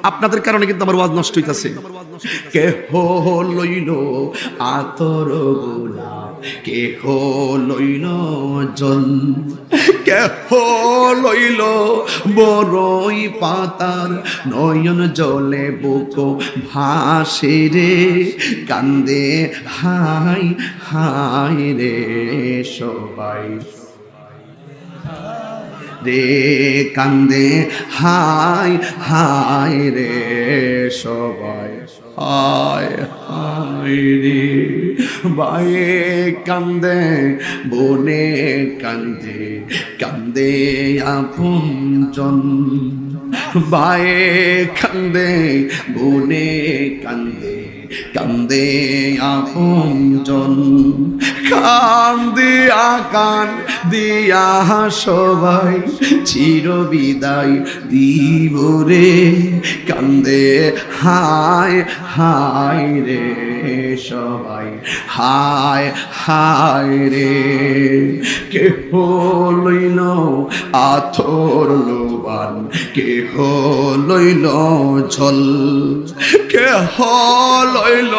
আপনাদের কারণে কিন্তু আমার ওয়াজ নষ্ট হইতাছে। কেহ লইল আতর গোলাপ, কেহ লইল জল, কেহ লইল বড়ই পাতার, নয়ন জলে বুক ভাসে রে, কান্দে হাই হাই রে সবাই রে, কান্দে হাই হাই রে সবাই, হায় হায় রে। বায়ে কান্দে বনে কান্দে, কান্দে আপনজন, বায়ে কান্দে বনে কান্দে, কান্দে আপনজন, কান্দিয়া কান দিয়া সবাই চির বিদায় দিব রে, কান্দে হায় হায় রে সবাই, হায় হায় রে। কেহ লইল আথর লোবান, কেহ লইল ঝল, কেহ লইল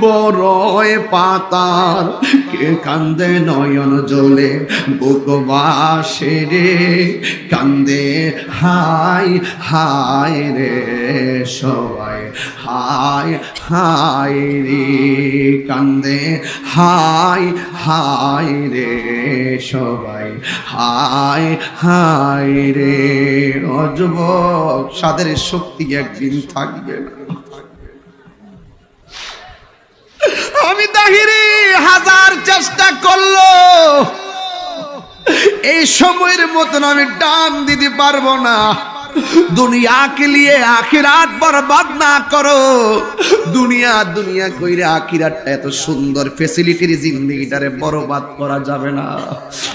বড়ই পাতার, কে কান্দে নয়ন জলে বুক বাসে রে, কান্দে হায় হায় রে সবাই, হায় হায় রে, কান্দে হায় হায় রে সবাই, হায় হায় রে। অযুবক, সাদের শক্তি একদিন থাকবে না। আমি তাহিরি হাজার চেষ্টা করলো, এই সময়ের মতন আমি টান দিতে পারবো না। दुनिया के लिए आखिरात बर्बाद ना करो। दुनिया दुनिया कइरा आखिरात एत सुंदर फैसिलिटीर जिंदगीटारे बर्बाद करा जाबे ना।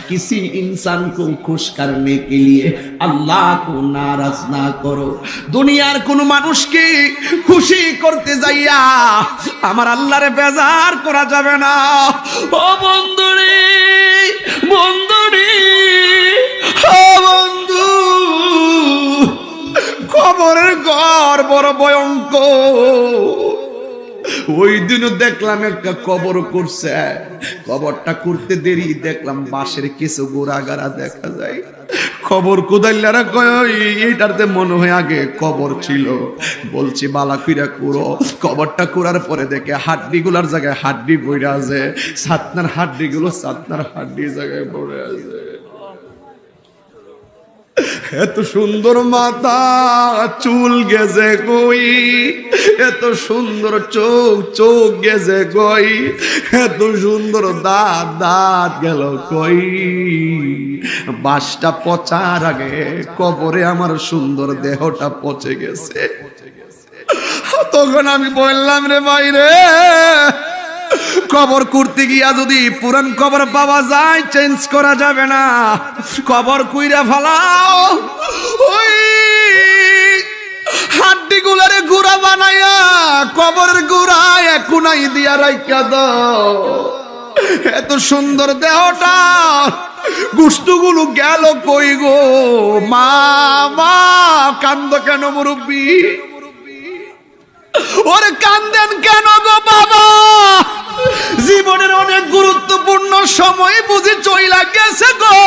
किसी इंसान को खुश करने के लिए अल्लाह को नाराज ना करो। दुनियार कोनो मानुषके खुशी करते जाइया आमार आल्लाहरे बेजार करा जाबे ना। ओ बंधुरे बंधुरे ও বন্ধু, কবরের ঘর বড় ভয়ঙ্কর। ওই দিনও দেখলাম একটা কবর করছে, কবরটা করতে দেরি দেখলাম বাঁশের কিছু গোড়াগাড়া দেখা যায়। কবর কুদাইলারা কয় এইটাতে মনে হয় আগে কবর ছিল। বলছি বালা কইরা কুরো। কবরটা কুরার পরে দেখে হাড্ডি গুলার জায়গায় হাড্ডি পড়ে আছে, সাতনার হাড্ডি গুলো সাতনার হাড্ডি জায়গায় পড়ে আছে। এত সুন্দর মাথা চুল গেছে কই, এত সুন্দর চোখ চোখ গেছে কই, এত সুন্দর দাঁত দাঁত গেল কই। বাসটা পচার আগে কবরে আমার সুন্দর দেহটা পচে গেছে। তখন আমি বললাম রে ভাই রে, কবর করতে গিয়া যদি পুরান কবর পাওয়া যায় চেঞ্জ করা যাবে না, কবর কইরা ফেলাও। ওই হাড্ডি গুলারে গুড়া বানাইয়া কবরের গুড়ায় কোনাই দিয়া রাইখা দাও। এত সুন্দর দেহটা গোশতগুলো গেল কই গো? মা মা কান্দ কেন মুরব্বি? ওরে কান্দেন কেন গো বাবা? জীবনের অনেক গুরুত্বপূর্ণ সময় বুঝি চইলা গেছে গো।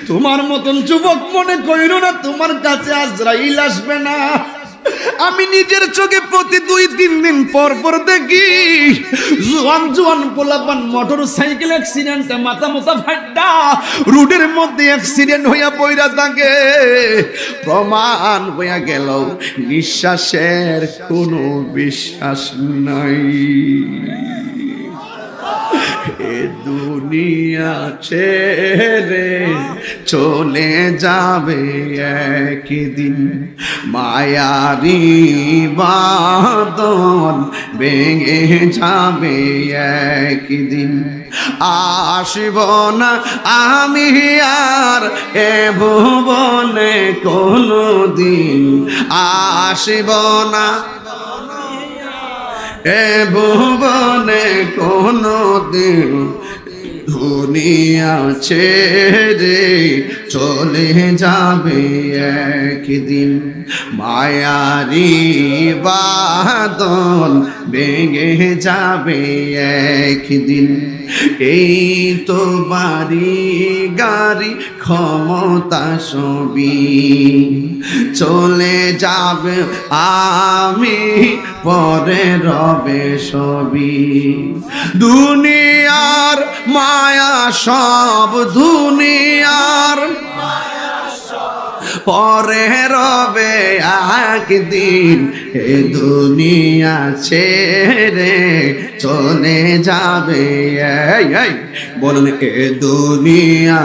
তোমার মতন যুবক মনে কইরো না তোমার কাছে আজরাইল আসবে না। আমি নিজের চোখে প্রতি 2-3 দিন পর পর দেখি জোয়ান জোয়ান পোলাপান মোটর সাইকেল অ্যাক্সিডেন্টে মাথা মাথা ফাটা রোডের মধ্যে অ্যাক্সিডেন্ট হইয়া পইরা থাকে। প্রমাণ হইয়া গেল নিঃশ্বাসের কোনো বিশ্বাস নাই। এ দুনিয়া ছেড়ে চলে যাবে একদিন, মায়ারি বাঁধন ভেঙে যাবে একদিন। আসব না আমি আর এ ভুবনে কোনদিন, আসব না এ ভুবনে কোনদিন। দুনিয়া ছেড়ে চলে যাবে একদিন, মায়ারি বাঁধন ভেঙে যাবে একদিন। এই তো বাড়ি গাড়ি ক্ষমতা সবই চলে যাবে, আমি পরে রবে সবই। দুনিয়ার মায়া সব দুনিয়ার পরে রবে একদিন। এ দুনিয়া ছেড়ে চলে যাবে, এই বলুন এ দুনিয়া।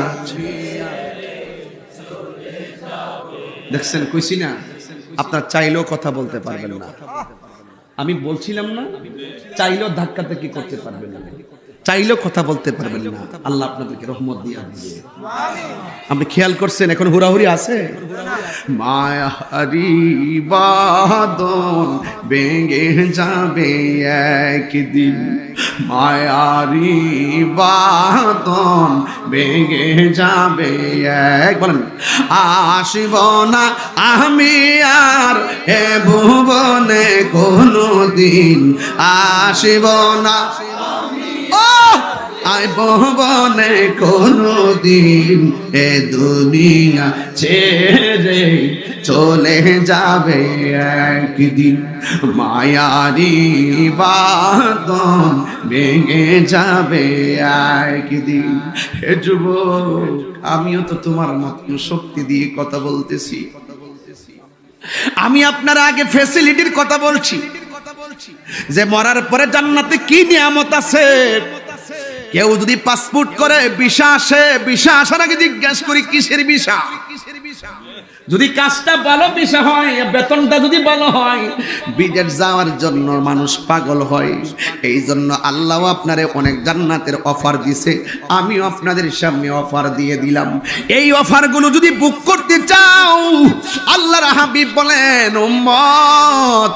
দেখছেন কইছি না আপনার চাইলেও কথা বলতে পারবেন না। আমি বলছিলাম না চাইলেও ধাক্কাতে কি করতে পারবেন না, চাইলেও কথা বলতে পারবেন না। আল্লাহ আপনাদেরকে রহমত দিয়ে দিবে। আপনি খেয়াল করছেন এখন হুড়াহুড়ি আছে? মায়ারি বাঁধন ভেঙে যাবে একদিন, মায়ারি বাঁধন ভেঙে যাবে এক। বলেন আসব না আমি আর এ ভুবনে কোনদিন, আসব না আই ভুবনে কোনদিন। এ দুনিয়া ছেড়ে চলে যাবে একদিন, মায়ারি বাঁধন ভেঙে যাবে একদিন। হে যুবক, আমিও তো তোমার মতন শক্তি দিয়ে কথা বলতেছি। আমি আপনার আগে ফ্যাসিলিটির কথা বলছি যে মরার পরে জান্নাতে কি নিয়ামত আছে। কেউ যদি পাসপোর্ট করে ভিসা আসে, ভিসা আসার আগে জিজ্ঞেস করি কিসের ভিসা। যদি কাজটা ভালো ভিসা হয়, বেতনটা যদি ভালো হয়, বিদেশ যাওয়ার জন্য মানুষ পাগল হয়। এই জন্য আল্লাহ আপনারে অনেক জান্নাতের অফার দিছে, আমিও আপনাদের সামনে অফার দিয়ে দিলাম। এই অফারগুলো যদি বুক করতে চাও, আল্লাহর হাবিব বলেন উম্মত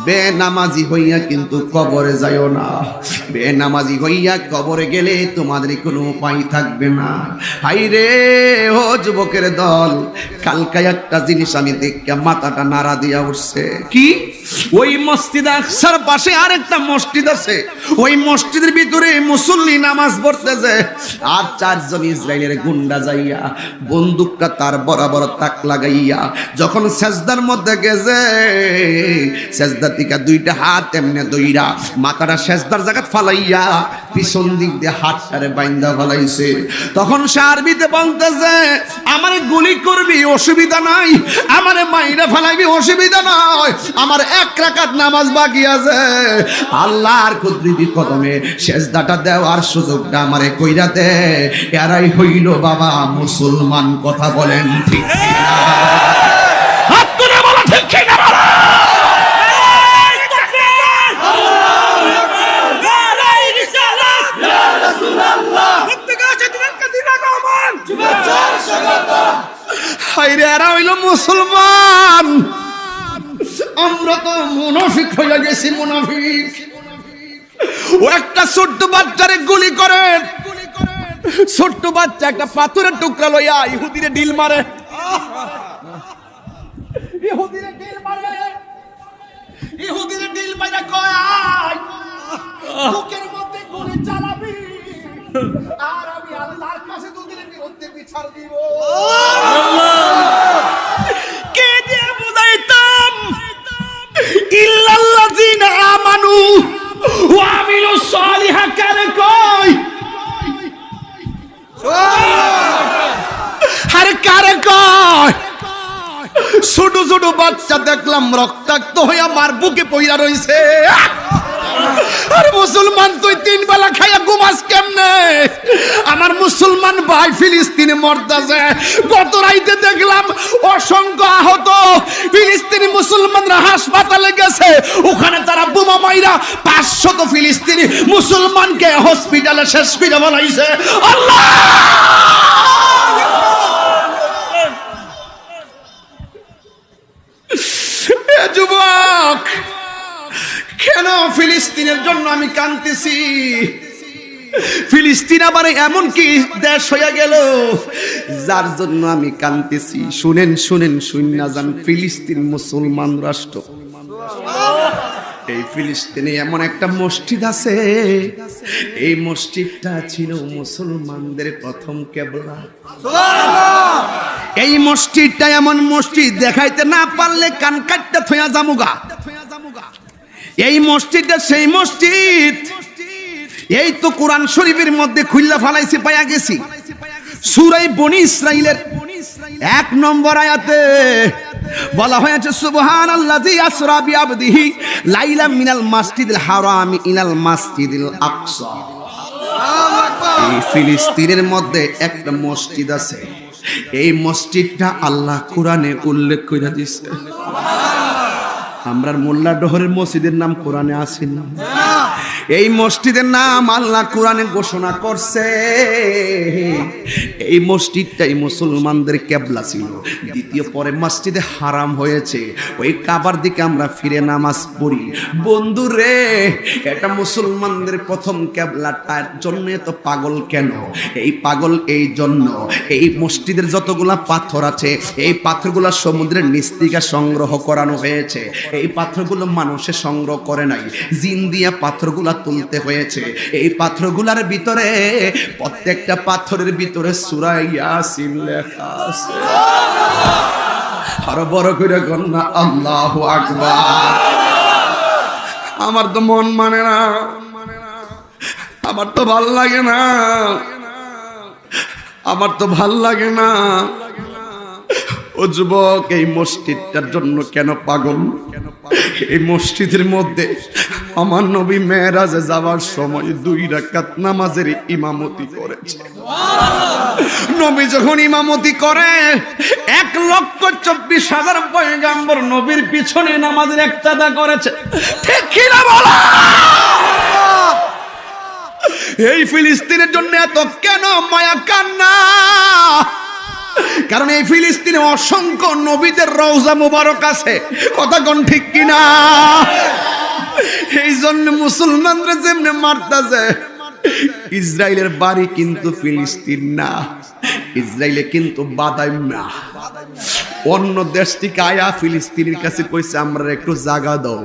বেনামাজি হইয়া কিন্তু কবরে যাইও না। বেনামাজি হইয়া কবরে গেলে তোমাদের কোনো উপায় থাকবে না। হাইরে ও যুবকের দল, কালকে একটা জিনিস আমি দেখে মাথাটা নাড়া দিয়া উঠছে। কি? ওই মসজিদ আকসার পাশে আরেকটা মসজিদ আছে, ওই মসজিদের ভিতরে মুসল্লি নামাজ পড়তেছে, আর চারজন ইসরায়েলের গুন্ডা যাইয়া বন্দুকটা তার বরাবর তাক লাগাইয়া যখন সেজদার মধ্যে গেছে, সেজদা থেকে দুইটা হাত এমনি দইরা মাথাটা সেজদার জায়গা ফালাইয়া পিছন দিক দিয়ে হাতটারে বাইন্দা ফালাইছে। তখন সে আরবিতে বলতেছে, আমারে গুলি করবি অসুবিধা নাই, আমারে মাইরা ফালাইবি অসুবিধা নয়, আমার এক রাকাত নামাজ বাকি আছে। আল্লাহর কুদরতি কদমে সেজদাটা দেওয়ার সুযোগটা আমারে কইরা দে। এরাই হইল বাবা মুসলমান। কথা বলেন ঠিক কিনা? আপনারা বলেন ঠিক কিনা? হায়রে এরা হইল মুসলমান, আমরা তো মুনাফিক হয়ে গেছি। মুনাফিক। ও একটা ছোট্ট বাচ্চারে গুলি করে, ছোট্ট বাচ্চা একটা পাথরের টুকরা লইয়া ইহুদিরে ঢিল মারে, ইহুদিরে ঢিল মারে, ইহুদিরে ঢিল মাইরা কয় আয় বুকের মধ্যে গুলি চালাবি, আর আমি আল্লাহর কাছে তোদের বিরুদ্ধে বিচার দিব। কে দিয়ে বুঝাইতাম? ইল্লাল্লাযিনা আমানু ওয়া আমিলুস সালিহাত কারে কই? আরে কারে কয়? ছোট ছোট বাচ্চা দেখলাম রক্তাক্ত হয়ে আমার বুকে পইরা রইছে। আর মুসলমান তুই তিন বেলা খাইয়া ঘুমাস কেমনে? আমার মুসলমান ভাই ফিলিস্তিনে মরতাছে। গত রাইতে দেখলাম অসংখ্য আহত ফিলিস্তিনি মুসলমানরা হাসপাতালে গেছে, ওখানে তারা বোমা মাইরা 500 ফিলিস্তিনি মুসলমানকে হসপিটালে শেষ করে ফেলাইছে। আল্লাহ! যুবক, কেন ফিলিস্তিনের জন্য আমি কাঁদতেছি? ফিলিস্তিন আবার এমন কি দেশ হয়ে গেল যার জন্য আমি কাঁদতেছি? শুনেন শুনেন, শুননা যান। ফিলিস্তিন মুসলমান রাষ্ট্র। এই ফিলিস্তিনে এমন একটা মসজিদ আছে, এই মসজিদটা ছিল মুসলমানদের প্রথম কিবলা। এই মসজিদটা এমন মসজিদ, দেখাইতে না পারলে কান কাটতে থইয়া জামুগা। এই মসজিদটা সেই মসজিদ, এই তো কোরআন শরীফের মধ্যে খুললা ফালাইছে, পাইয়া গেছি। সূরা বনী ইসরাইলের 1 নম্বর আয়াতে বলা হয়েছে, সুবহানাল্লাযী আসরা বিআবদিহি লাইলাম মিনাল মাসজিদিল হারামি ইলাল মাসজিদিল আকসা। এই ফিলিস্তিনের মধ্যে একটা মসজিদ আছে, এই মসজিদটা আল্লাহ কোরআনে উল্লেখ করে দিয়েছে। আমরার মোল্লা ডহরের মসজিদের নাম কোরআনে আছে না? এই মসজিদের নাম আল্লাহ কোরআনে ঘোষণা করছে। এই মসজিদটাই মুসলমানদের কিবলা ছিল। দ্বিতীয় পরে মসজিদে হারাম হয়েছে, ওই কাবার দিকে আমরা ফিরে নামাজ পড়ি। বন্ধুরে, এটা মুসলমানদের প্রথম কিবলা, তার জন্য এত পাগল কেন? এই পাগল এই জন্য, এই মসজিদের যতগুলা পাথর আছে, এই পাথরগুলা সমুদ্রের নিচ থেকে সংগ্রহ করানো হয়েছে। এই পাথরগুলো মানুষে সংগ্রহ করে নাই, জিন দিয়া পাথরগুলা তুলতে হয়েছে। এই পাথরগুলার ভিতরে, প্রত্যেকটা পাথরের ভিতরে সূরা ইয়াসিন লেখা আছে। আরো বড় করে গন্না আল্লাহু আকবার। আমার তো মন মানে না, আমার তো ভাল লাগে না, আমার তো ভাল লাগে না। ও যুবক, এই মসজিদটার জন্য কেন পাগল? এই মসজিদের মধ্যে আমার নবী মেরাজে যাওয়ার সময় 2 রাকাত নামাজের ইমামতি করেছে। নবী যখন ইমামতি করে 1,24,000 পয়গম্বর নবীর পিছনে নামাজের ইক্তেদা করেছে। ঠিক কি না বলা? এই ফিলিস্তিনের জন্য এত কেন মায়া কান্না? কারণ এই ফিলিস্তিনে অসংখ্য নবীদের রওজা মুবারক আছে। কথা কোন ঠিক কিনা? এই জন্য মুসলমানরা যেমনে মারতাছে। ইসরায়েলের বাড়ি কিন্তু ফিলিস্তিন না, ইসরায়েলে কিন্তু বাদাম না। অন্য দেশ থেকে আয়া ফিলিস্তিনের কাছে কইছে আমরা একটু জায়গা দাও।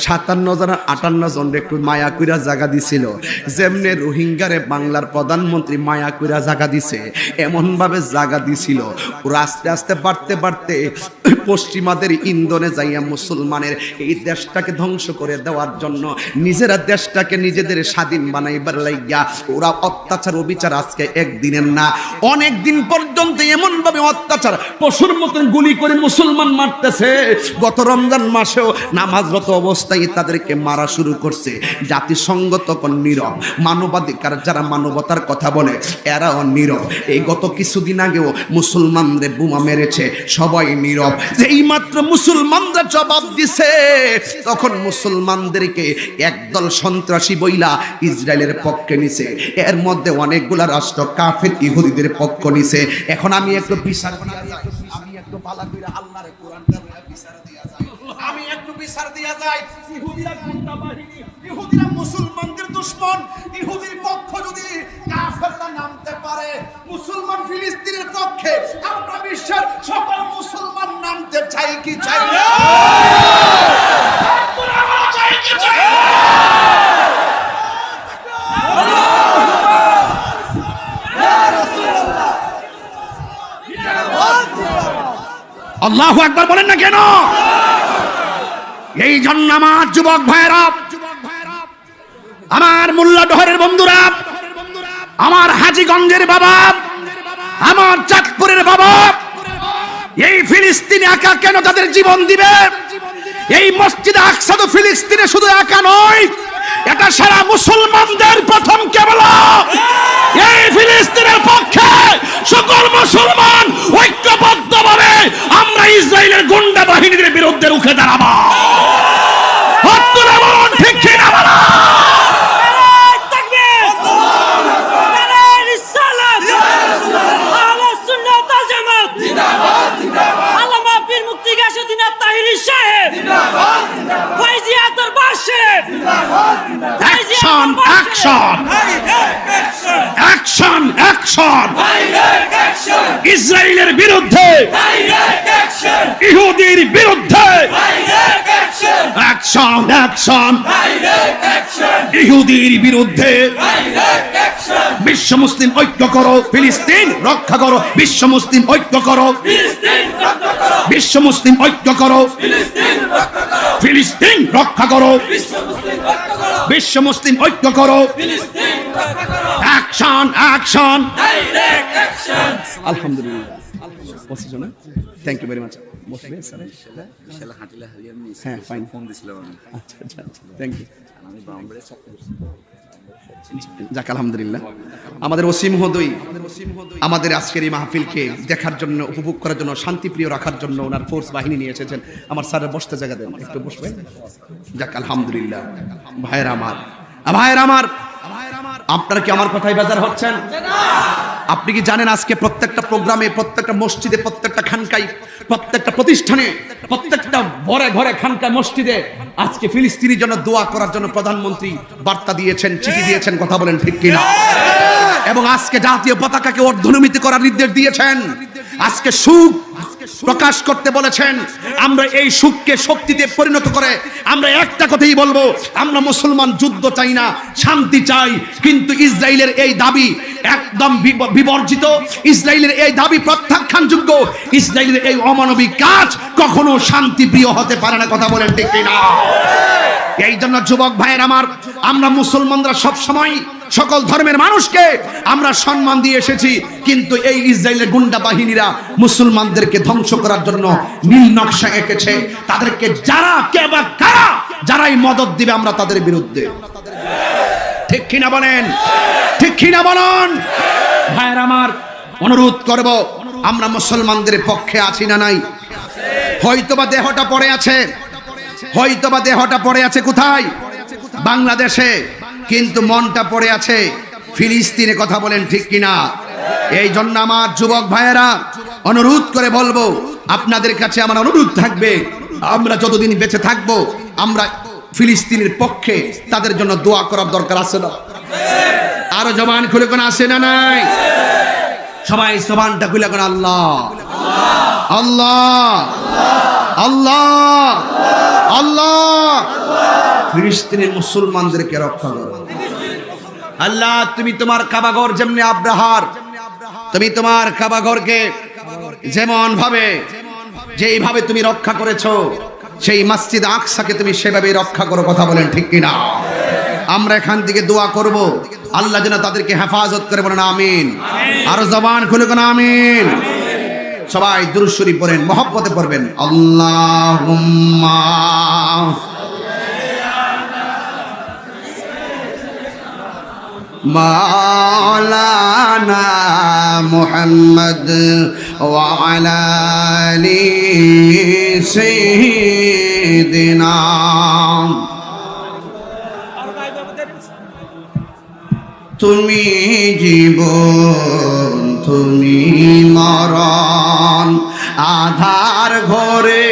57 জন 58 জন একটু মায়া কইরা জায়গা দিছিল। যেমনে রোহিঙ্গারে বাংলার প্রধানমন্ত্রী মায়া কইরা জায়গা দিছে, এমন ভাবে জায়গা দিছিল। ওরা আস্তে আস্তে বাড়তে বাড়তে পশ্চিমাদের ইন্ধনে যাইয়া মুসলমানের এই দেশটাকে ধ্বংস করে দেওয়ার জন্য, নিজেরা দেশটাকে নিজেদের স্বাধীন বানাইবার লাগিয়া ওরা অত্যাচার অবিচার আজকে একদিনের না, অনেক দিন পর্যন্ত এমন ভাবে অত্যাচার পশুর মতন গুলি করে মুসলমান মারতেছে। গত রমজান মাসেও নামাজরত অবস্থায় তাদেরকে মারা শুরু করছে। জাতিসংঘ তখন নীরব, মানবাধিকার যারা মানবতার কথা বলে এরাও নীরব। এই গত কিছুদিন আগেও মুসলমানদের বোমা মেরেছে, সবাই নীরব। যেই মাত্র মুসলমানরা জবাব দিছে, তখন মুসলমানদেরকে একদল সন্ত্রাসী বইলা ইসরায়েলের পক্ষে নিছে। এর মধ্যে অনেকগুলা রাষ্ট্র কাফের ইহুদিদের পক্ষ নিছে। এখন আমি একটু বিচার আমি একটু পালা কইরা আল্লাহর কোরআনটা বিচার দিয়া যাই, আমি একটু বিচার দিয়া যাই। ইহুদিরা গুন্ডা বাহিনী, ইহুদিরা মুসলমানদের দুশমন। ইহুদির পক্ষ যদি কাফেররা নামতে পারে, মুসলমান ফিলিস্তিনের পক্ষে আমরা বিশ্বের সকল মুসলমান নামতে চাই কি চাই না? চাই কি চাই না? আল্লাহু আকবার বলেন না কেন? এই জন্য আমার যুবক ভাইরা, আমার মোল্লাডোহরের বন্ধুরা, আমার হাজীগঞ্জের বাবা, আমার চাঁদপুরের বাবা, এই ফিলিস্তিনে একা কেন তাদের জীবন দিবে? এই মসজিদে আকসা তো ফিলিস্তিনে শুধু একা নয়, এটা সারা মুসলমানদের প্রথম কেবলা। এই ফিলিস্তিনের পক্ষে সকল মুসলমান ঐক্যবদ্ধভাবে আমরা ইসরায়েলের গুন্ডা বাহিনীর বিরুদ্ধে রুখে দাঁড়াবো। ঠিক কিনা বলো? Action, action, action, action, ইসরায়েলের বিরুদ্ধে, ইহুদির বিরুদ্ধে, action, action, ইহুদির বিরুদ্ধে। বিশ্ব মুসলিম ঐক্য করো, ফিলিস্তিন রক্ষা করো। বিশ্ব মুসলিম ঐক্য করো, বিশ্ব মুসলিম ঐক্য করো, ফিলিস্তিন রক্ষা করো। বিশ্ব মুসলিম ঐক্য করো, অ্যাকশন, অ্যাকশন, আলহামদুলিল্লাহ। Thank you very much. হ্যাঁ, ফাইন। ফোন দিছিলাম আমি। আচ্ছা আচ্ছা, থ্যাংক ইউ। আমি বাউন্ডারি যাক আলহামদুলিল্লাহ। আমাদের ওসি মহোদয় আমাদের আজকের এই মাহফিলকে দেখার জন্য, উপভোগ করার জন্য, শান্তিপ্রিয় রাখার জন্য ওনার ফোর্স বাহিনী নিয়ে এসেছেন। আমার স্যারের বসতে জায়গা দেন, একটু বসবেন। যাক আলহামদুলিল্লাহ। ভাইয়ের আমার, ভাইয়ের আমার, আপনারা কি আমার কথায় বেজার হচ্ছেন? আপনি কি জানেন আজকে প্রত্যেকটা প্রোগ্রামে, প্রত্যেকটা মসজিদে, প্রত্যেকটা খানকায়, প্রত্যেকটা প্রতিষ্ঠানে, প্রত্যেকটা ঘরে ঘরে খানকা মসজিদে আজকে ফিলিস্তিনের জন্য দোয়া করার জন্য প্রধানমন্ত্রী বার্তা দিয়েছেন, চিঠি দিয়েছেন। কথা বলেন ঠিক কিনা? এবং আজকে জাতীয় পতাকাকে অর্ধনমিত করার নির্দেশ দিয়েছেন। আজকে সুখ প্রকাশ করতে বলেছেন। আমরা এই সুখকে শক্তিতে পরিণত করে আমরা একটা কথাই বলবো, আমরা মুসলমান যুদ্ধ চাই না, শান্তি চাই। কিন্তু ইসরায়েলের এই দাবি একদম বিবর্জিত, ইসরায়েলের এই দাবি প্রত্যাখ্যানযোগ্য। ইসরায়েলের এই অমানবিক কাজ কখনো শান্তিপ্রিয় হতে পারে না। কথা বলেন ঠিক কিনা? এই জন্য যুবক ভাইয়ের আমার, আমরা মুসলমানরা সব সময় সকল ধর্মের মানুষকে আমরা সম্মান দিয়ে এসেছি, কিন্তু এই ইসরায়েলের গুন্ডা বাহিনীরা মুসলমানদেরকে ধ্বংস করার জন্য নীল নকশা এঁকেছে। তাদেরকে যারা কে বা কারা যারাই মদদ দিবে আমরা তাদের বিরুদ্ধে। ঠিক কিনা বলেন? ঠিক কিনা বলুন? ভাইয়ের আমার, অনুরোধ করব, আমরা মুসলমানদের পক্ষে আছি না নাই? হয়তোবা দেহটা পড়ে আছে, হয়তোবা দেহটা পড়ে আছে কোথায়? বাংলাদেশে, কিন্তু মনটা পড়ে আছে ফিলিস্তিনে। কথা বলেন ঠিক কিনা? এই জন্য আমার যুবক ভাইয়েরা অনুরোধ করে বলবো, আপনাদের কাছে আমার অনুরোধ থাকবে, আমরা যতদিন বেঁচে থাকবো আমরা ফিলিস্তিনের পক্ষে তাদের জন্য দোয়া করার দরকার আছে না? আরো জবান খুলে কোন আসে না নাই? সবাই জবানটা খুলে কোন আল্লাহ আল্লাহ আল্লাহ আল্লাহ। ফিলিস্তিনের মুসলমানদেরকে রক্ষা করো আল্লাহ। তুমি তোমার কাবাঘর যেমনি আব্রাহার, তুমি তোমার কাবাঘরকে যেমন ভাবে যেইভাবে তুমি রক্ষা করেছো, সেই মসজিদ আকসাকে তুমি সেভাবে রক্ষা করো। কথা বলেন ঠিক কিনা? আমরা এখান থেকে দোয়া করব, আল্লাহ যেন তাদেরকে হেফাজত করে। বলেন আমিন। আরো জবান খুলে কোন আমিন। সবাই দুরূদ শরীফ পড়েন, মহব্বতে পড়বেন। আল্লাহুম্মা মাওলানা মুহাম্মদ ওয়া আলা আলি সাইয়্যিদিনা। তুমি জীবন, তুমি মরণ, আধার ঘরে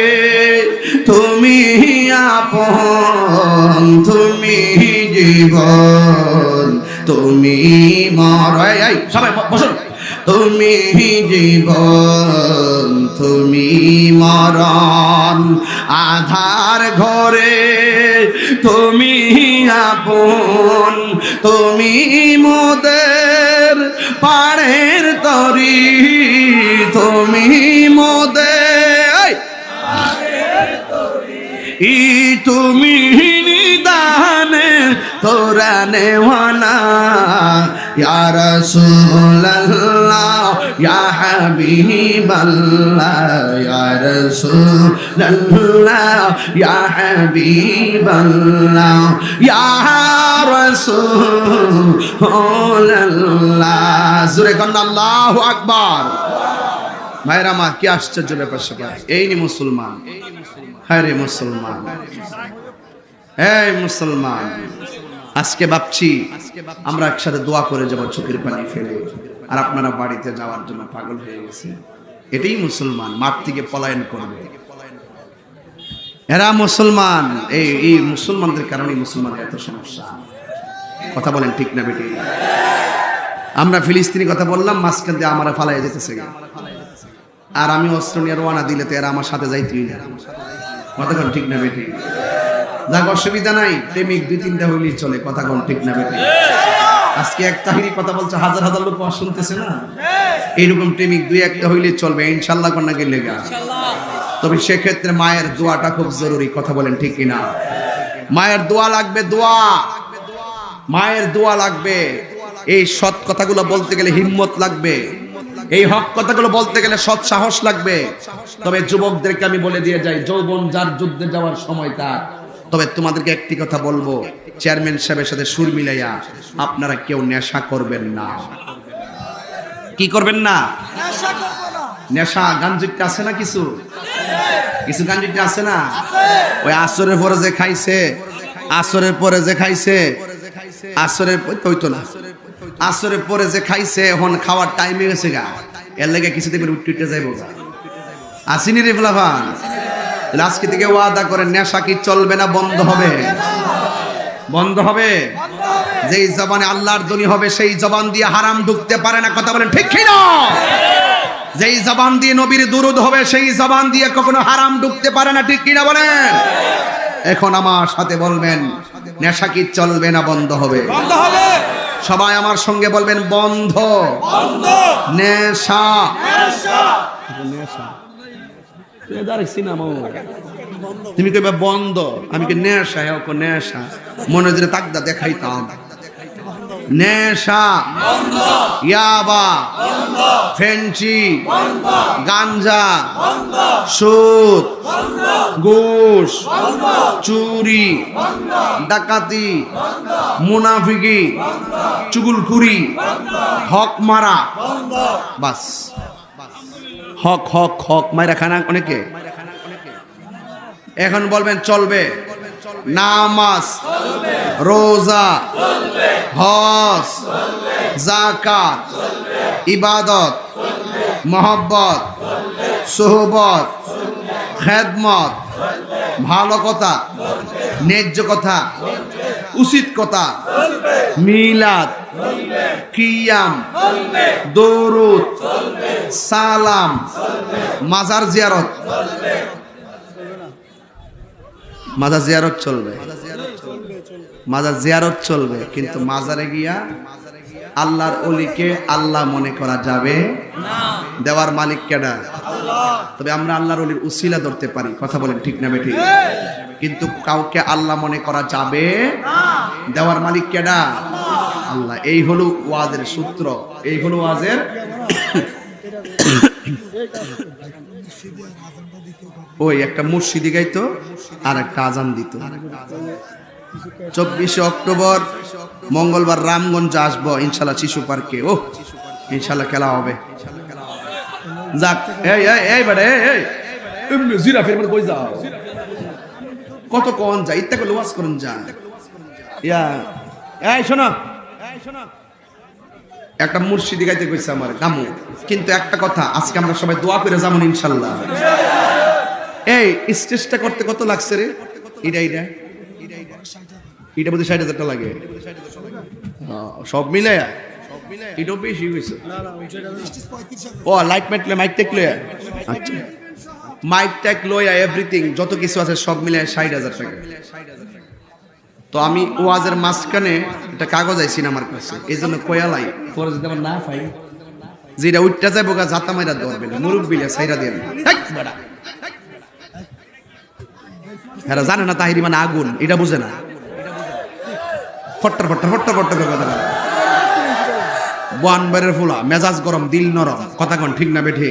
তুমি আপন, তুমি জীবন, তুমি মরণ। সবাই বসুন। তুমি জীবন, তুমি মরণ, আধার ঘরে তুমি আপন, তুমি মোদের পাড়ের তরি, তুমি মোদের তুমি নিদানে তোরা নেওয়ানা। ইয়া রাসূলুল্লাহ ইয়া হাবিবাল্লাহ, ইয়া রাসূলুল্লাহ ইয়া হাবিবাল্লাহ, ইয়া রাসূলুল্লাহ। জোরে কন্না আল্লাহু আকবার। ভাইরা মা, কি আশ্চর্য ব্যাপার স্যাপার! এই নি মুসলমান, হ্যাঁ রে মুসলমান, এই মুসলমান। আজকে ভাবছি আমরা একসাথে দোয়া করে যাবো চোখের পানি ফেলে, আর আপনারা বাড়িতে যাওয়ার জন্য পাগল হয়ে গেছে। এটাই মুসলমান, মাঠ থেকে পলায়ন করবে। এরা মুসলমান, এই মুসলমানদের কারণে মুসলমানের এত সমস্যা। কথা বলেন ঠিক না বেটি? আমরা ফিলিস্তিনি কথা বললাম, মাঝখান দিয়ে আমার ফালাই যেতেছে, আর আমি অস্ত্র নিয়ে রওনা দিলে তো এরা আমার সাথে যাইতেই না। কথা কোন ঠিক না বেটি? যাক, অসুবিধা নাই, প্রেমিক দুই তিনটা হইলেই চলে। কথা কোন ঠিক না বেটি? আজকে এক তাহিরি কথা বলছে, হাজার হাজার লোক শুনতেছে না? এইরকম প্রেমিক দুই একটা হইলে চলবে ইনশাল্লাহ। কোন না গেলে গা, তবে সেক্ষেত্রে মায়ের দোয়াটা খুব জরুরি। কথা বলেন ঠিক কিনা? মায়ের দোয়া লাগবে, দোয়া, মায়ের দোয়া লাগবে। এই সৎ কথাগুলো বলতে গেলে হিম্মত লাগবে, এই হক কথাগুলো বলতে গেলে সৎ সাহস লাগবে। তবে যুবকদেরকে আমি বলে দিয়ে যাই, যৌবন যার যুদ্ধে যাওয়ার সময় তার। তবে তোমাদেরকে একটি কথা বলবো, চেয়ারম্যান সাহেবের সাথে সুর মিলাইয়া আপনারা কেউ নেশা করবেন না। কি করবেন না? নেশা। গাঞ্জিটা আছে না? কিছু কিছু গাঞ্জিটা আছে না? ওই আসরের পরে যে খাইছে, আসরের পরে যে খাইছে, আসরের হইতো না, আসরের পরে যে খাইছে, এখন খাওয়ার টাইম হয়ে গেছে গা, এর লেগে কিছু দেখবেন উঠতে উঠতে যাইব গা। আসিনি রে ফলাফান? আজকে থেকে ওয়াদা করে, নেশা কি চলবে না বন্ধ হবে? বন্ধ হবে। যেই জবানে আল্লাহর ধ্বনি হবে সেই জবান দিয়ে হারাম ঢুকতে পারে না। কথা বলেন ঠিক কিনা? যেই জবান দিয়ে নবীর দুরূদ হবে সেই জবান দিয়ে কখনো হারাম ঢুকতে পারে না। ঠিক কিনা বলেন? এখন আমার সাথে বলবেন, নেশা কি চলবে না বন্ধ হবে? বন্ধ হবে। সবাই আমার সঙ্গে বলবেন, বন্ধ। বন্ধ। নেশা। নেশা। নেশা। তুমি কইবা বন্ধ, আমি কি নেশা? নেশা মনে যদি তাকদা দেখাইতাম। নেশা ইয়াবা ফেন্সি গাঞ্জা সুদ ঘুষ চুরি ডাকাতি মুনাফিকি চুগলখুরি হক মারা বাস হক হক হক মাইরা খানা অনেকে এখন বলবেন চলবে নামাজ রোজা হজ যাকাত ইবাদত মহব্বত সোহবত খেদমত ভালো কথা ন্যায্য কথা উচিত কথা মিলাদ কিয়াম দরুদ সালাম মাজার জিয়ারত মাজার জিয়ারত চলবে মাজার জিয়ারত চলবে কিন্তু মাজারে গিয়া আল্লাহর ওলিকে আল্লাহ মনে করা যাবে না দেওয়ার মালিক কেডা তবে আমরা আল্লাহর ওলির উসিলা ধরতে পারি কথা বলেন ঠিক না বেঠিক কিন্তু কাউকে আল্লাহ মনে করা যাবে না দেওয়ার মালিক কেডা আল্লাহ এই হলো ওয়াজের সূত্র এই হলো ওয়াজের ওই একটা মুর্শিদি গাইতো আর একটা আজান দিত 24 অক্টোবর মঙ্গলবার রামগঞ্জ আসবো ইনশাল্লাহ শিশু পার্কে ও ইনশাল্লাহ খেলা হবে যাক এই এই এই বেড়ে এই এমনি জিরাফের মধ্যে কই যাও কত কোন যায় ইত্তা করে ওয়াজ করুন যা ইয়া এই শোনো একটা মুর্শিদি গাইতে কইছে আমার গামু কিন্তু একটা কথা আজকে আমরা সবাই দোয়া করে যাবো ইনশাল্লাহ এই স্টেজটা করতে কত লাগছে রে এটা এটা এটা বলতে ৬০,০০০ টাকা লাগে সব মিলায়া এটাও বেশি হয়েছে ও লাইট মাইট মাইক টেক লয়া আচ্ছা মাইক টেক লয়া এভরিথিং যত কিছু আছে সব মিলায় ৬০,০০০ টাকা তো আমি ওয়াজের মাঝখানে একটা কাগজ আইছি না আমার কাছে এই জন্য কয়ালাই পরে যদি আমার না পাই যেটা উঠটা যাবো গা জাতা মাইরা ধরবে মুরব্বিলা সাইরা দিয়ে এরা জানে না তাহিরি মানে আগুন এটা বুঝে না ফট্টর ফট্টর ফট্টর ফট্টর করে কথা বন বেরের ফুলা মেজাজ গরম দিল নরম কথা কোন ঠিক না বেঠে